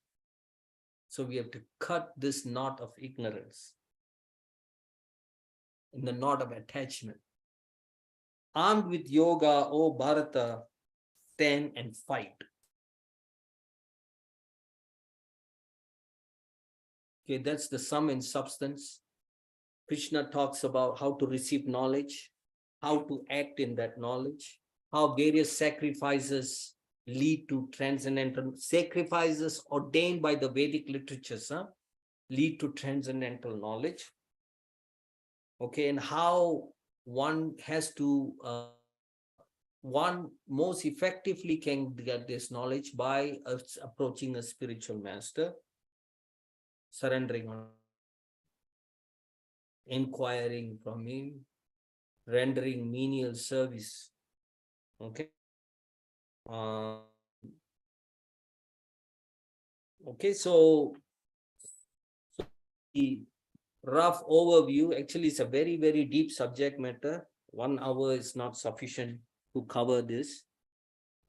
So we have to cut this knot of ignorance, in the knot of attachment. Armed with yoga, O Bharata, stand and fight. Okay, that's the sum and substance. Krishna talks about how to receive knowledge, how to act in that knowledge, how various sacrifices lead to transcendental sacrifices ordained by the Vedic literatures, lead to transcendental knowledge. Okay, and how one has to, one most effectively can get this knowledge by approaching a spiritual master, surrendering on, inquiring from him, rendering menial service. Okay. Okay, so the rough overview, actually it's a very, very deep subject matter. 1 hour is not sufficient to cover this.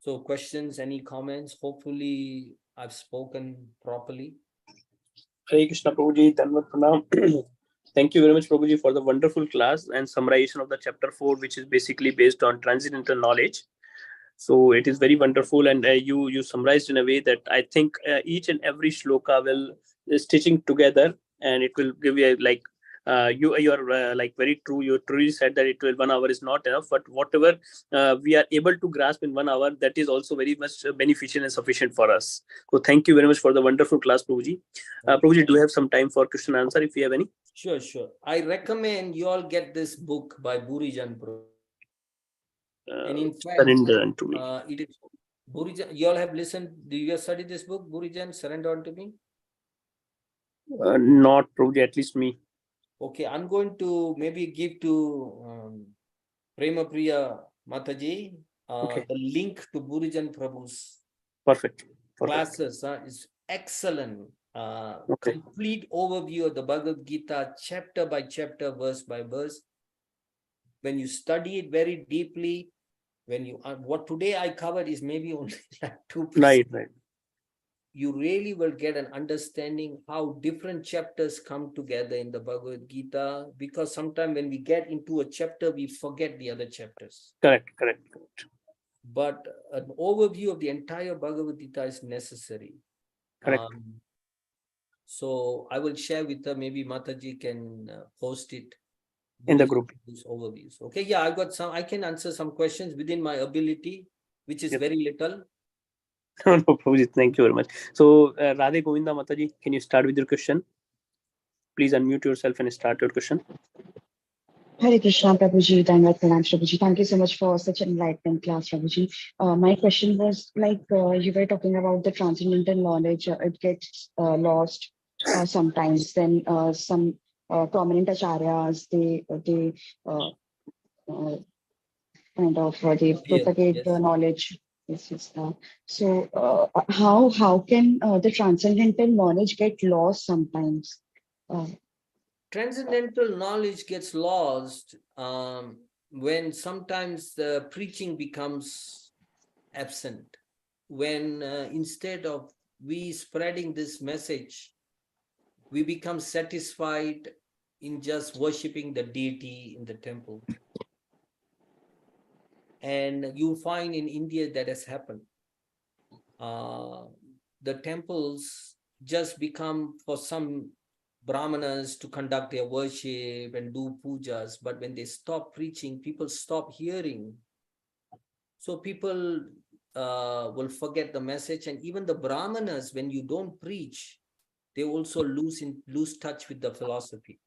So questions, any comments? Hopefully I've spoken properly. Hare Krishna, Prabhuji, Dhanvat Pranam. Thank you very much, Prabhuji, for the wonderful class and summarization of the chapter 4, which is basically based on transcendental knowledge. So it is very wonderful, and you summarized in a way that I think each and every shloka will stitching together, and it will give you like you're like very true. You truly said that 1 hour is not enough, but whatever we are able to grasp in 1 hour, that is also very much beneficial and sufficient for us. So thank you very much for the wonderful class, Prabhuji. Prabhuji, do you have some time for question and answer if you have any? Sure, sure. I recommend you all get this book by Burijan Prabhu. And in fact, Surrender unto me. it is Burijan. You all have listened. Do you have studied this book, Burijan, Surrender Unto Me? Not Prabhuji, at least me. Okay, I'm going to maybe give to Prema Priya Mataji Okay. the link to Burijan Prabhu's Perfect. classes. Is excellent. Okay. Complete overview of the Bhagavad Gita, chapter by chapter, verse by verse. When you study it very deeply, when you what today I covered is maybe only like 2%. Right. You really will get an understanding how different chapters come together in the Bhagavad Gita, because sometimes when we get into a chapter, we forget the other chapters. Correct. But an overview of the entire Bhagavad Gita is necessary. Correct. So I will share with her, maybe Mataji can post it In the group. These overviews. Okay, yeah, I can answer some questions within my ability, which is very little. No, Prabhuji, thank you very much. So, Radhe Govinda Mataji, can you start with your question? Please unmute yourself and start your question. Hare Krishna, Prabhuji, Dhanvat Pranam, Prabhuji. Thank you so much for such an enlightening class, Prabhuji. My question was like you were talking about the transcendental knowledge. It gets lost sometimes. Then some prominent acharyas they kind of they propagate the knowledge. Yes. So how can the transcendental knowledge get lost sometimes? Transcendental knowledge gets lost when sometimes the preaching becomes absent. When instead of we spreading this message, we become satisfied in just worshipping the deity in the temple. And you find in India that has happened. The temples just become for some Brahmanas to conduct their worship and do pujas, but when they stop preaching, people stop hearing. So people will forget the message, and even the Brahmanas, when you don't preach, they also lose touch with the philosophy.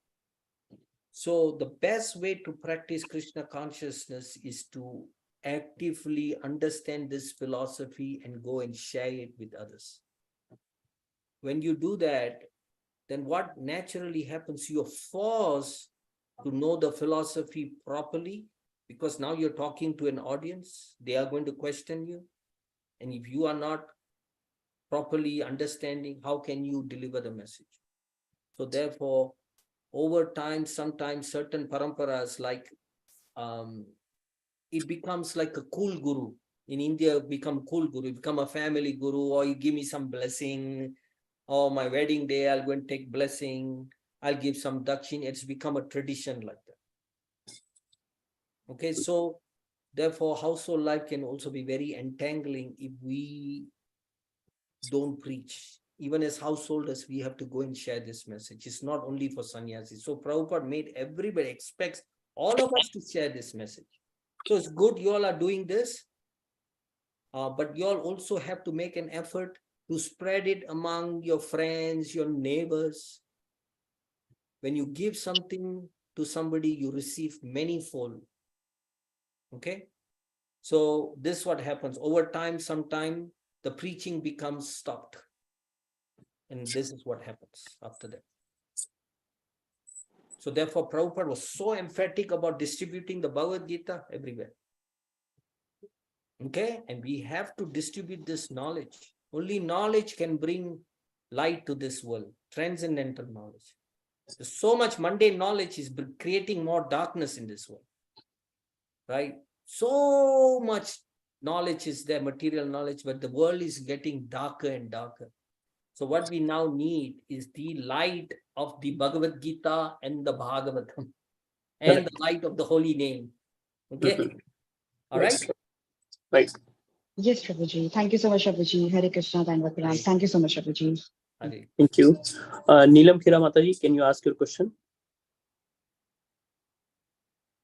So the best way to practice Krishna consciousness is to actively understand this philosophy and go and share it with others. When you do that, then what naturally happens, you're forced to know the philosophy properly, because now you're talking to an audience, they are going to question you. And if you are not properly understanding, how can you deliver the message? So therefore, over time, sometimes certain paramparas, like it becomes like a cool guru. In India, become cool guru, become a family guru, or you give me some blessing, or my wedding day, I'll go and take blessing, I'll give some dakshin. It's become a tradition like that. Okay, so therefore, household life can also be very entangling if we don't preach. Even as householders, we have to go and share this message. It's not only for sannyasis. So Prabhupada made everybody, expects all of us to share this message. So it's good you all are doing this, but you all also have to make an effort to spread it among your friends, your neighbors. When you give something to somebody, you receive manyfold. Okay? So this is what happens. Over time, sometime the preaching becomes stopped. And this is what happens after that. So therefore, Prabhupada was so emphatic about distributing the Bhagavad Gita everywhere. Okay? And we have to distribute this knowledge. Only knowledge can bring light to this world, transcendental knowledge. There's so much mundane knowledge is creating more darkness in this world. Right? So much knowledge is there, material knowledge, but the world is getting darker and darker. So what we now need is the light of the Bhagavad Gita and the Bhagavatam and the light of the holy name. Okay? All right? Right. Yes, Prabhuji. Thank you so much, Prabhuji. Hare Krishna, Dandavat Pranam. Thank you so much, Prabhuji. Thank you. Neelam Khira Mataji, can you ask your question?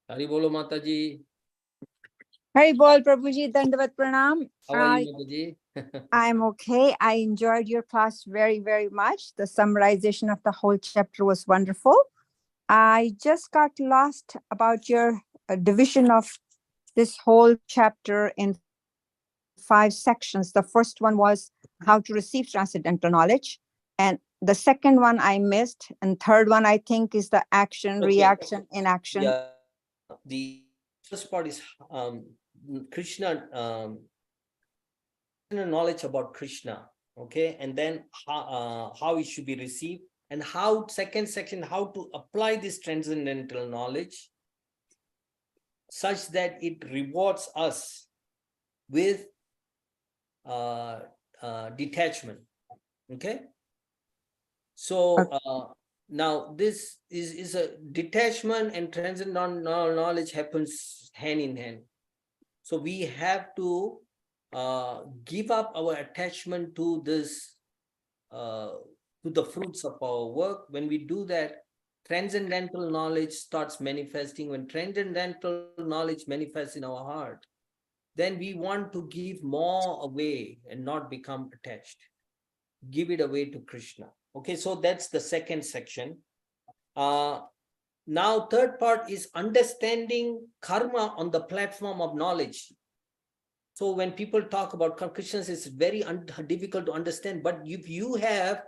Hari Bolo Mataji. Hari Bol, Prabhuji, Dandavat Pranam. How are you, Mataji? I'm okay. I enjoyed your class very, very much. The summarization of the whole chapter was wonderful. I just got lost about your division of this whole chapter in 5 sections. The first one was how to receive transcendental knowledge. And the second one I missed. And third one, I think, is the action, reaction, inaction. Yeah. The first part is Krishna, knowledge about Krishna. Okay. And then how it should be received. And how, second section, how to apply this transcendental knowledge such that it rewards us with detachment. Okay. So now this is a detachment, and transcendental knowledge happens hand in hand. So we have to give up our attachment to this, to the fruits of our work. When we do that, transcendental knowledge starts manifesting. When transcendental knowledge manifests in our heart, then we want to give more away and not become attached. Give it away to Krishna. Okay, so that's the second section. Now, third part is understanding karma on the platform of knowledge. So when people talk about Krishna, it's very difficult to understand. But if you have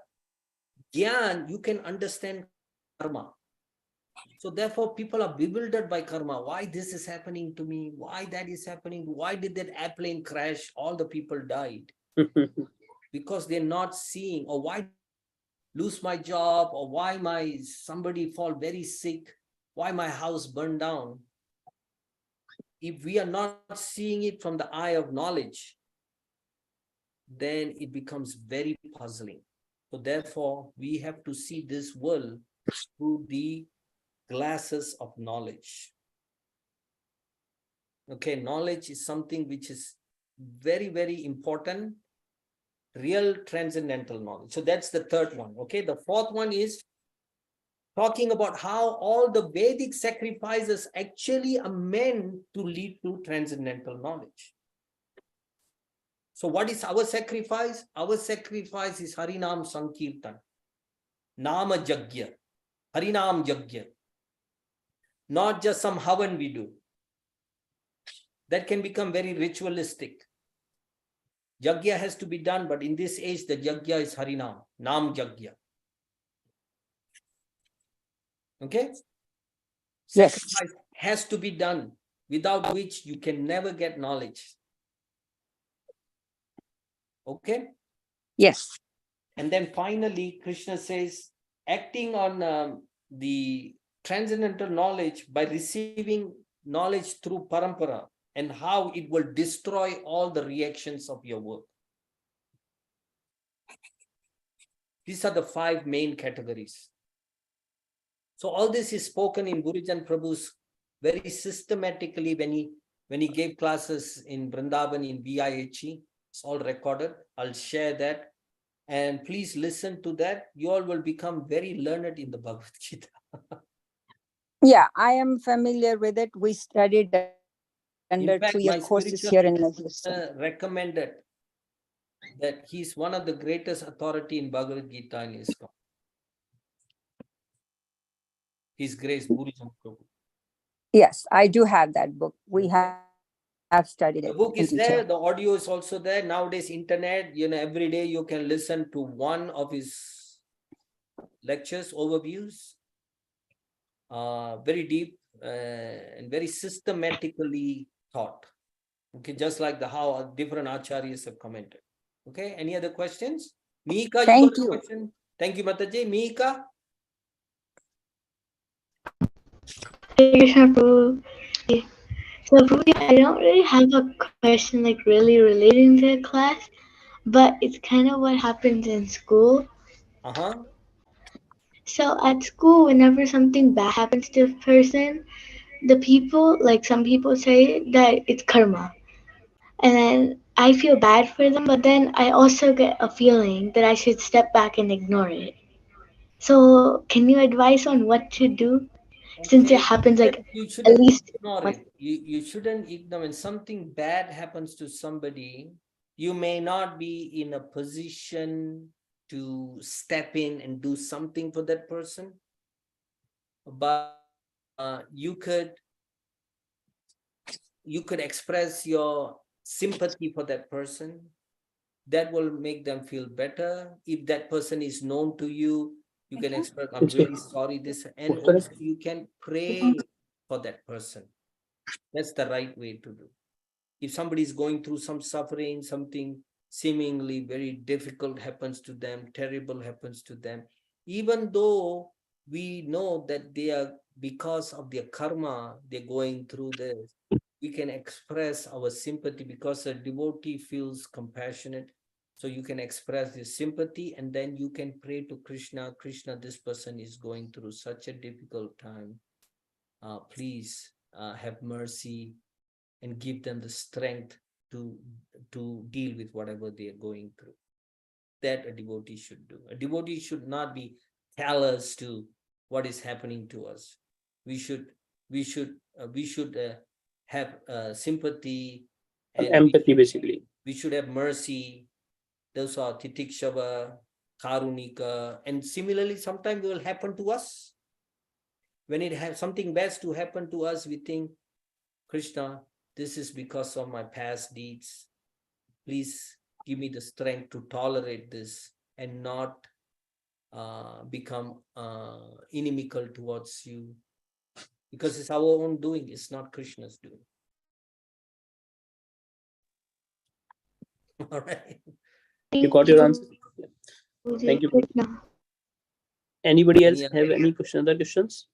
Gyan, you can understand karma. So therefore, people are bewildered by karma. Why this is happening to me? Why that is happening? Why did that airplane crash? All the people died. Because they're not seeing, or why lose my job, or why my somebody fall very sick, why my house burned down. If we are not seeing it from the eye of knowledge, then it becomes very puzzling. So therefore, we have to see this world through the glasses of knowledge. Okay, knowledge is something which is very, very important. Real transcendental knowledge. So that's the third one. Okay, the fourth one is talking about how all the Vedic sacrifices actually are meant to lead to transcendental knowledge. So what is our sacrifice? Our sacrifice is Harinam Sankirtan, Nama Jagya, Harinam Jagya. Not just some havan we do. That can become very ritualistic. Jagya has to be done, but in this age, the Jagya is Harinam, Nam Jagya. Okay? Yes. Sacrifice has to be done, without which you can never get knowledge. Okay? Yes. And then finally, Krishna says, acting on the transcendental knowledge by receiving knowledge through parampara and how it will destroy all the reactions of your work. These are the 5 main categories. So all this is spoken in Gurujan Prabhu's very systematically when he gave classes in Vrindavan in BIHE. It's all recorded. I'll share that. And please listen to that. You all will become very learned in the Bhagavad Gita. Yeah, I am familiar with it. We studied under In fact, 2-year my courses spiritual here in Malaysia. recommended that he's one of the greatest authority in Bhagavad Gita in ISKCON. His Grace Gurujan Prabhu. Yes, I do have that book. We have studied The it book in is there, detail. the audio is also there. Nowadays, internet, every day you can listen to one of his lectures, overviews, very deep and very systematically taught. Okay, just like how different acharyas have commented. Okay, any other questions? Mika, Thank got a you. question? Thank you, Mataji. Mika? So, Prabhu, I don't really have a question like really relating to the class, but it's kind of what happens in school. Uh-huh. So at school, whenever something bad happens to a person, the people, like some people say that it's karma. And then I feel bad for them, but then I also get a feeling that I should step back and ignore it. So can you advise on what to do since it happens like You at shouldn't least ignore once? it. You shouldn't ignore when something bad happens to somebody. You may not be in a position to step in and do something for that person, but you could express your sympathy for that person. That will make them feel better. If that person is known to you, you can express, I'm really sorry this, and also you can pray for that person. That's the right way to do. If somebody is going through some suffering, something seemingly very difficult happens to them, terrible happens to them, even though we know that they are, because of their karma, they're going through this, we can express our sympathy because a devotee feels compassionate. So you can express this sympathy and then you can pray to Krishna. Krishna, this person is going through such a difficult time. Please have mercy and give them the strength to deal with whatever they are going through. That a devotee should do. A devotee should not be callous to what is happening to us. We should have sympathy and Empathy, basically. we should have mercy. Those are titikshava, karunika, and similarly, sometimes it will happen to us. When it has something bad to happen to us, we think, Krishna, this is because of my past deeds. Please give me the strength to tolerate this and not become inimical towards you. Because it's our own doing, it's not Krishna's doing. All right. You got your answer. Thank you. Anybody else have any other questions?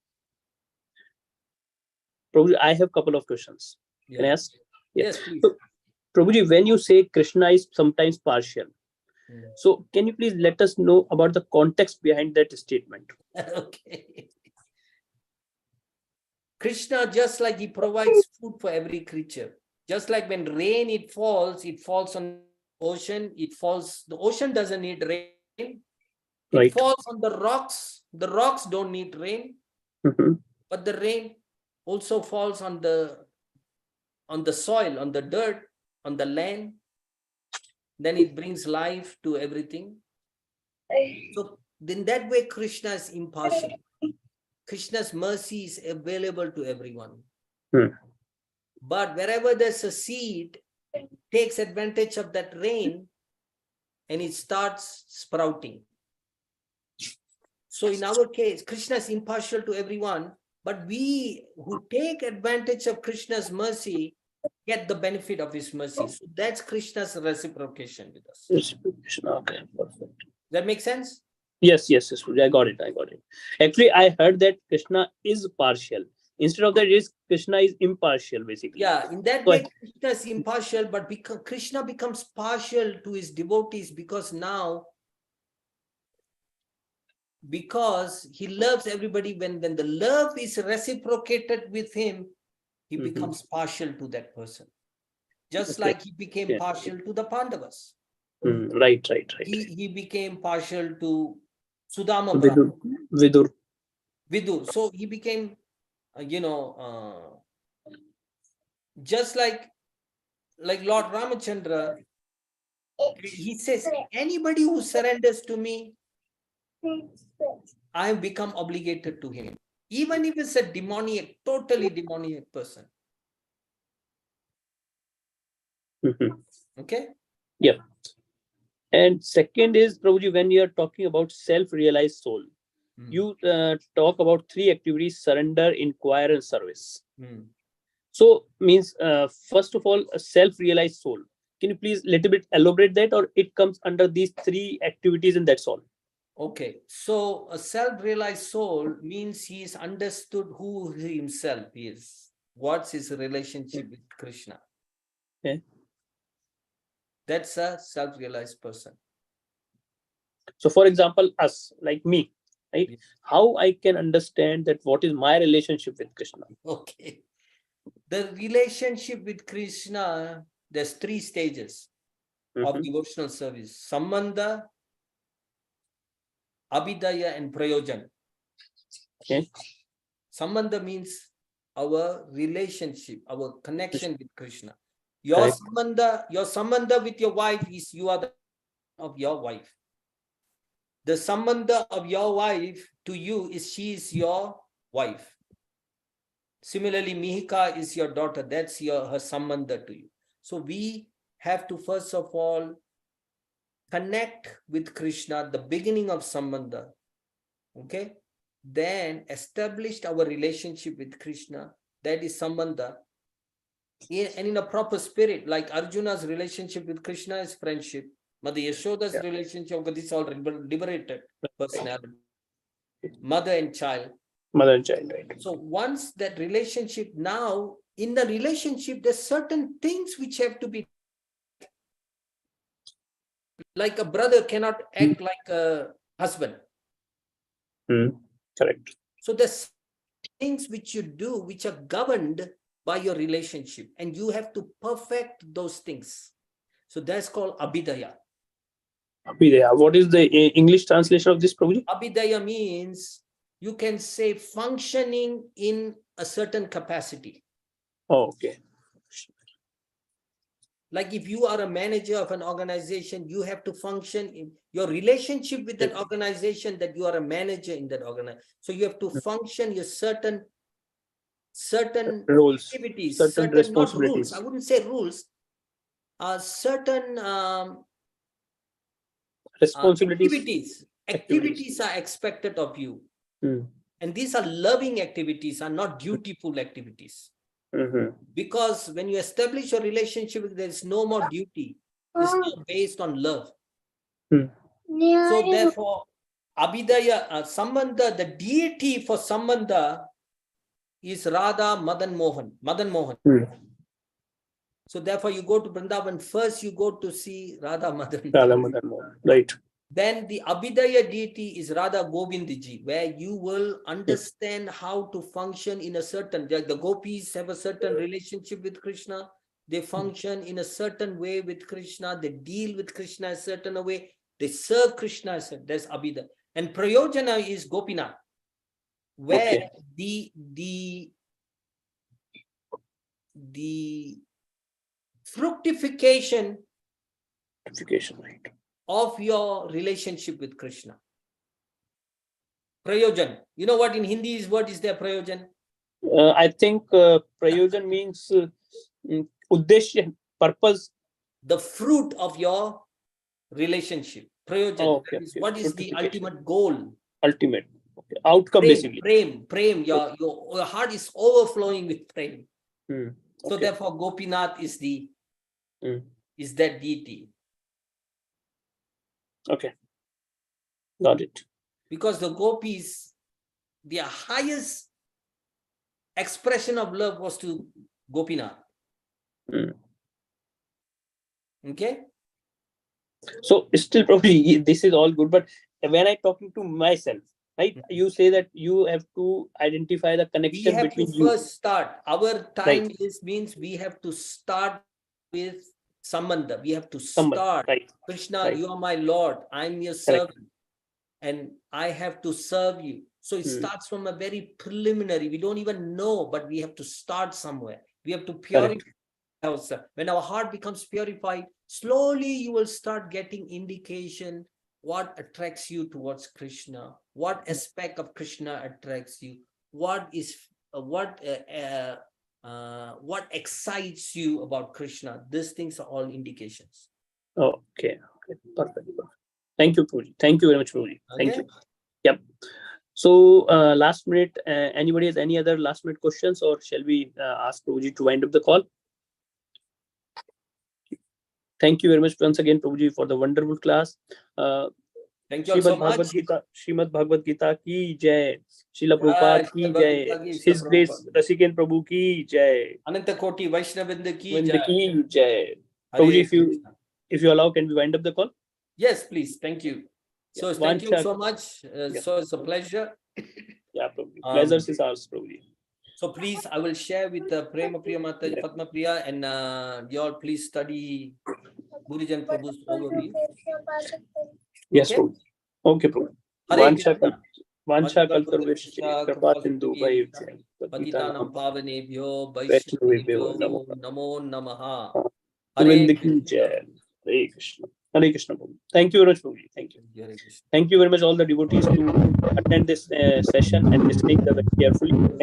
Prabhuji, I have a couple of questions. Yeah. Can I ask? Yeah. Yes, please. So, Prabhuji, when you say Krishna is sometimes partial, so can you please let us know about the context behind that statement? Okay. Krishna, just like he provides food for every creature, just like when rain it falls on ocean, the ocean doesn't need rain. It falls on the rocks don't need rain. But the rain also falls on the soil, on the dirt, on the land. then it brings life to everything. So in that way, Krishna is impartial. Krishna's mercy is available to everyone. But wherever there's a seed, it takes advantage of that rain and it starts sprouting. So in our case, Krishna is impartial to everyone, but we who take advantage of Krishna's mercy get the benefit of his mercy. So that's Krishna's reciprocation with us. Reciprocation. Okay, perfect. That makes sense? Yes, I got it. Actually, I heard that Krishna is partial. Instead of that, Krishna is impartial, basically. Yeah, in that way, Krishna is impartial, but Krishna becomes partial to his devotees because he loves everybody. When the love is reciprocated with him, he becomes partial to that person. Just like he became partial to the Pandavas. Right. He became partial to Sudama Vidur. So he became, just like Lord Ramachandra, he says, anybody who surrenders to me, I have become obligated to him. Even if it's a totally demoniac person. Okay? Yeah. And second is, Prabhuji, when you are talking about self-realized soul, you talk about 3 activities: surrender, inquire, and service. So means, first of all, a self-realized soul. Can you please little bit elaborate that, or it comes under these 3 activities and that's all? Okay, so a self-realized soul means he is understood who he himself is. What's his relationship with Krishna? Okay. That's a self-realized person. So for example, us, like me, right? Yeah. How I can understand that what is my relationship with Krishna? Okay. The relationship with Krishna, there's 3 stages of devotional service: Sambandha, Abhidaya, and Prayojan. Okay. Sambandha means our relationship, our connection with Krishna. Your sambandha with your wife is you are the of your wife. The sambandha of your wife to you is she is your wife. Similarly, Mihika is your daughter. That's her sambandha to you. So we have to first of all connect with Krishna, the beginning of sambandha. Okay? Then established our relationship with Krishna. That is sambandha. And in a proper spirit, like Arjuna's relationship with Krishna is friendship. Mother Yashoda's relationship with this all liberated personality. Mother and child. Right. So once that relationship, now in the relationship, there's certain things which have to be, like a brother cannot act like a husband. Correct. So there's things which you do which are governed by your relationship, and you have to perfect those things. So that's called Abhidaya. Abhidaya. What is the English translation of this, Prabhuji? Abhidaya means, you can say, functioning in a certain capacity. Oh, okay. Like if you are a manager of an organization, you have to function in your relationship with that organization, that you are a manager in that organization. So you have to function your certain roles, activities, certain responsibilities. Not rules. I wouldn't say rules. Certain responsibilities. Activities are expected of you. And these are loving activities, are not dutiful activities. Because when you establish your relationship, there is no more duty. It's now based on love. So therefore, Abhidaya, Sambandha, the deity for Sambandha is Radha Madan Mohan. So therefore, you go to Vrindavan, first you go to see Radha Madan Mohan. Right. Then the Abhidaya deity is Radha Govindji, where you will understand how to function in a certain, like the gopis have a certain relationship with Krishna. They function in a certain way with Krishna. They deal with Krishna a certain way. They serve Krishna. That's Abhidaya. And Prayojana is Gopinath, where the fructification Purification, right. of your relationship with Krishna. Prayojan. You know what in Hindi is, what is their prayojan? I think prayojan means uddeshya, purpose. The fruit of your relationship. Prayojan. Oh, okay, That is, okay. what is the Fructification. ultimate goal? Ultimate. Okay. Outcome, basically. Prem. Your heart is overflowing with prem. Okay. So therefore, Gopinath is the is that deity. Okay. Got it. Because the gopis, their highest expression of love was to Gopinath. Okay. So still, probably this is all good, but when I'm talking to myself, right, you say that you have to identify the We connection have between to you. first start. Our time Right. means we have to start with Sambandha. We have to Someone, start. right. Krishna, Right. you are my Lord. I'm your servant. And I have to serve you. So it starts from a very preliminary. We don't even know, but we have to start somewhere. We have to purify ourselves. When our heart becomes purified, slowly you will start getting indication what attracts you towards Krishna, what aspect of Krishna attracts you, what excites you about Krishna. These things are all indications. Okay. Perfect. Thank you, Prabhuji. Thank you very much, Prabhuji. Thank you. Yep. So last minute, anybody has any other last minute questions, or shall we ask Prabhuji to wind up the call? Thank you very much once again, Prabhuji, for the wonderful class. Thank you all so much. Srimad Bhagavad Gita ki jai. Srila Prabhupada ki jai. His Grace Rasikendra Prabhu ki jai. Ananta Koti Vaishnavinda ki Vinda jai. ki jai. Prabhuji, if you allow, can we wind up the call? Yes, please. Thank you. So thank you so much. So it's a pleasure. Yeah, Prabhuji. Pleasure is ours, Prabhuji. So please, I will share with Prema Priya Mataji, Padma Priya, and you all please study Gurujan Prabhu's overview. Yes, Okay? Prabhuji. Okay, Prabhuji. Hare Krishna. Vancha kalparvishya kripa sindhu bhayevya Patitanam pavanebhyo Vaishnavebhyo Vaishnavebhyo namo namaha. Govinda ki jai. Hare Krishna. Hare Krishna, Prabhuji. Thank you very much, Prabhuji. Thank you. Hare Krishna. Thank you very much, all the devotees, to attend this session and listening very carefully. Thank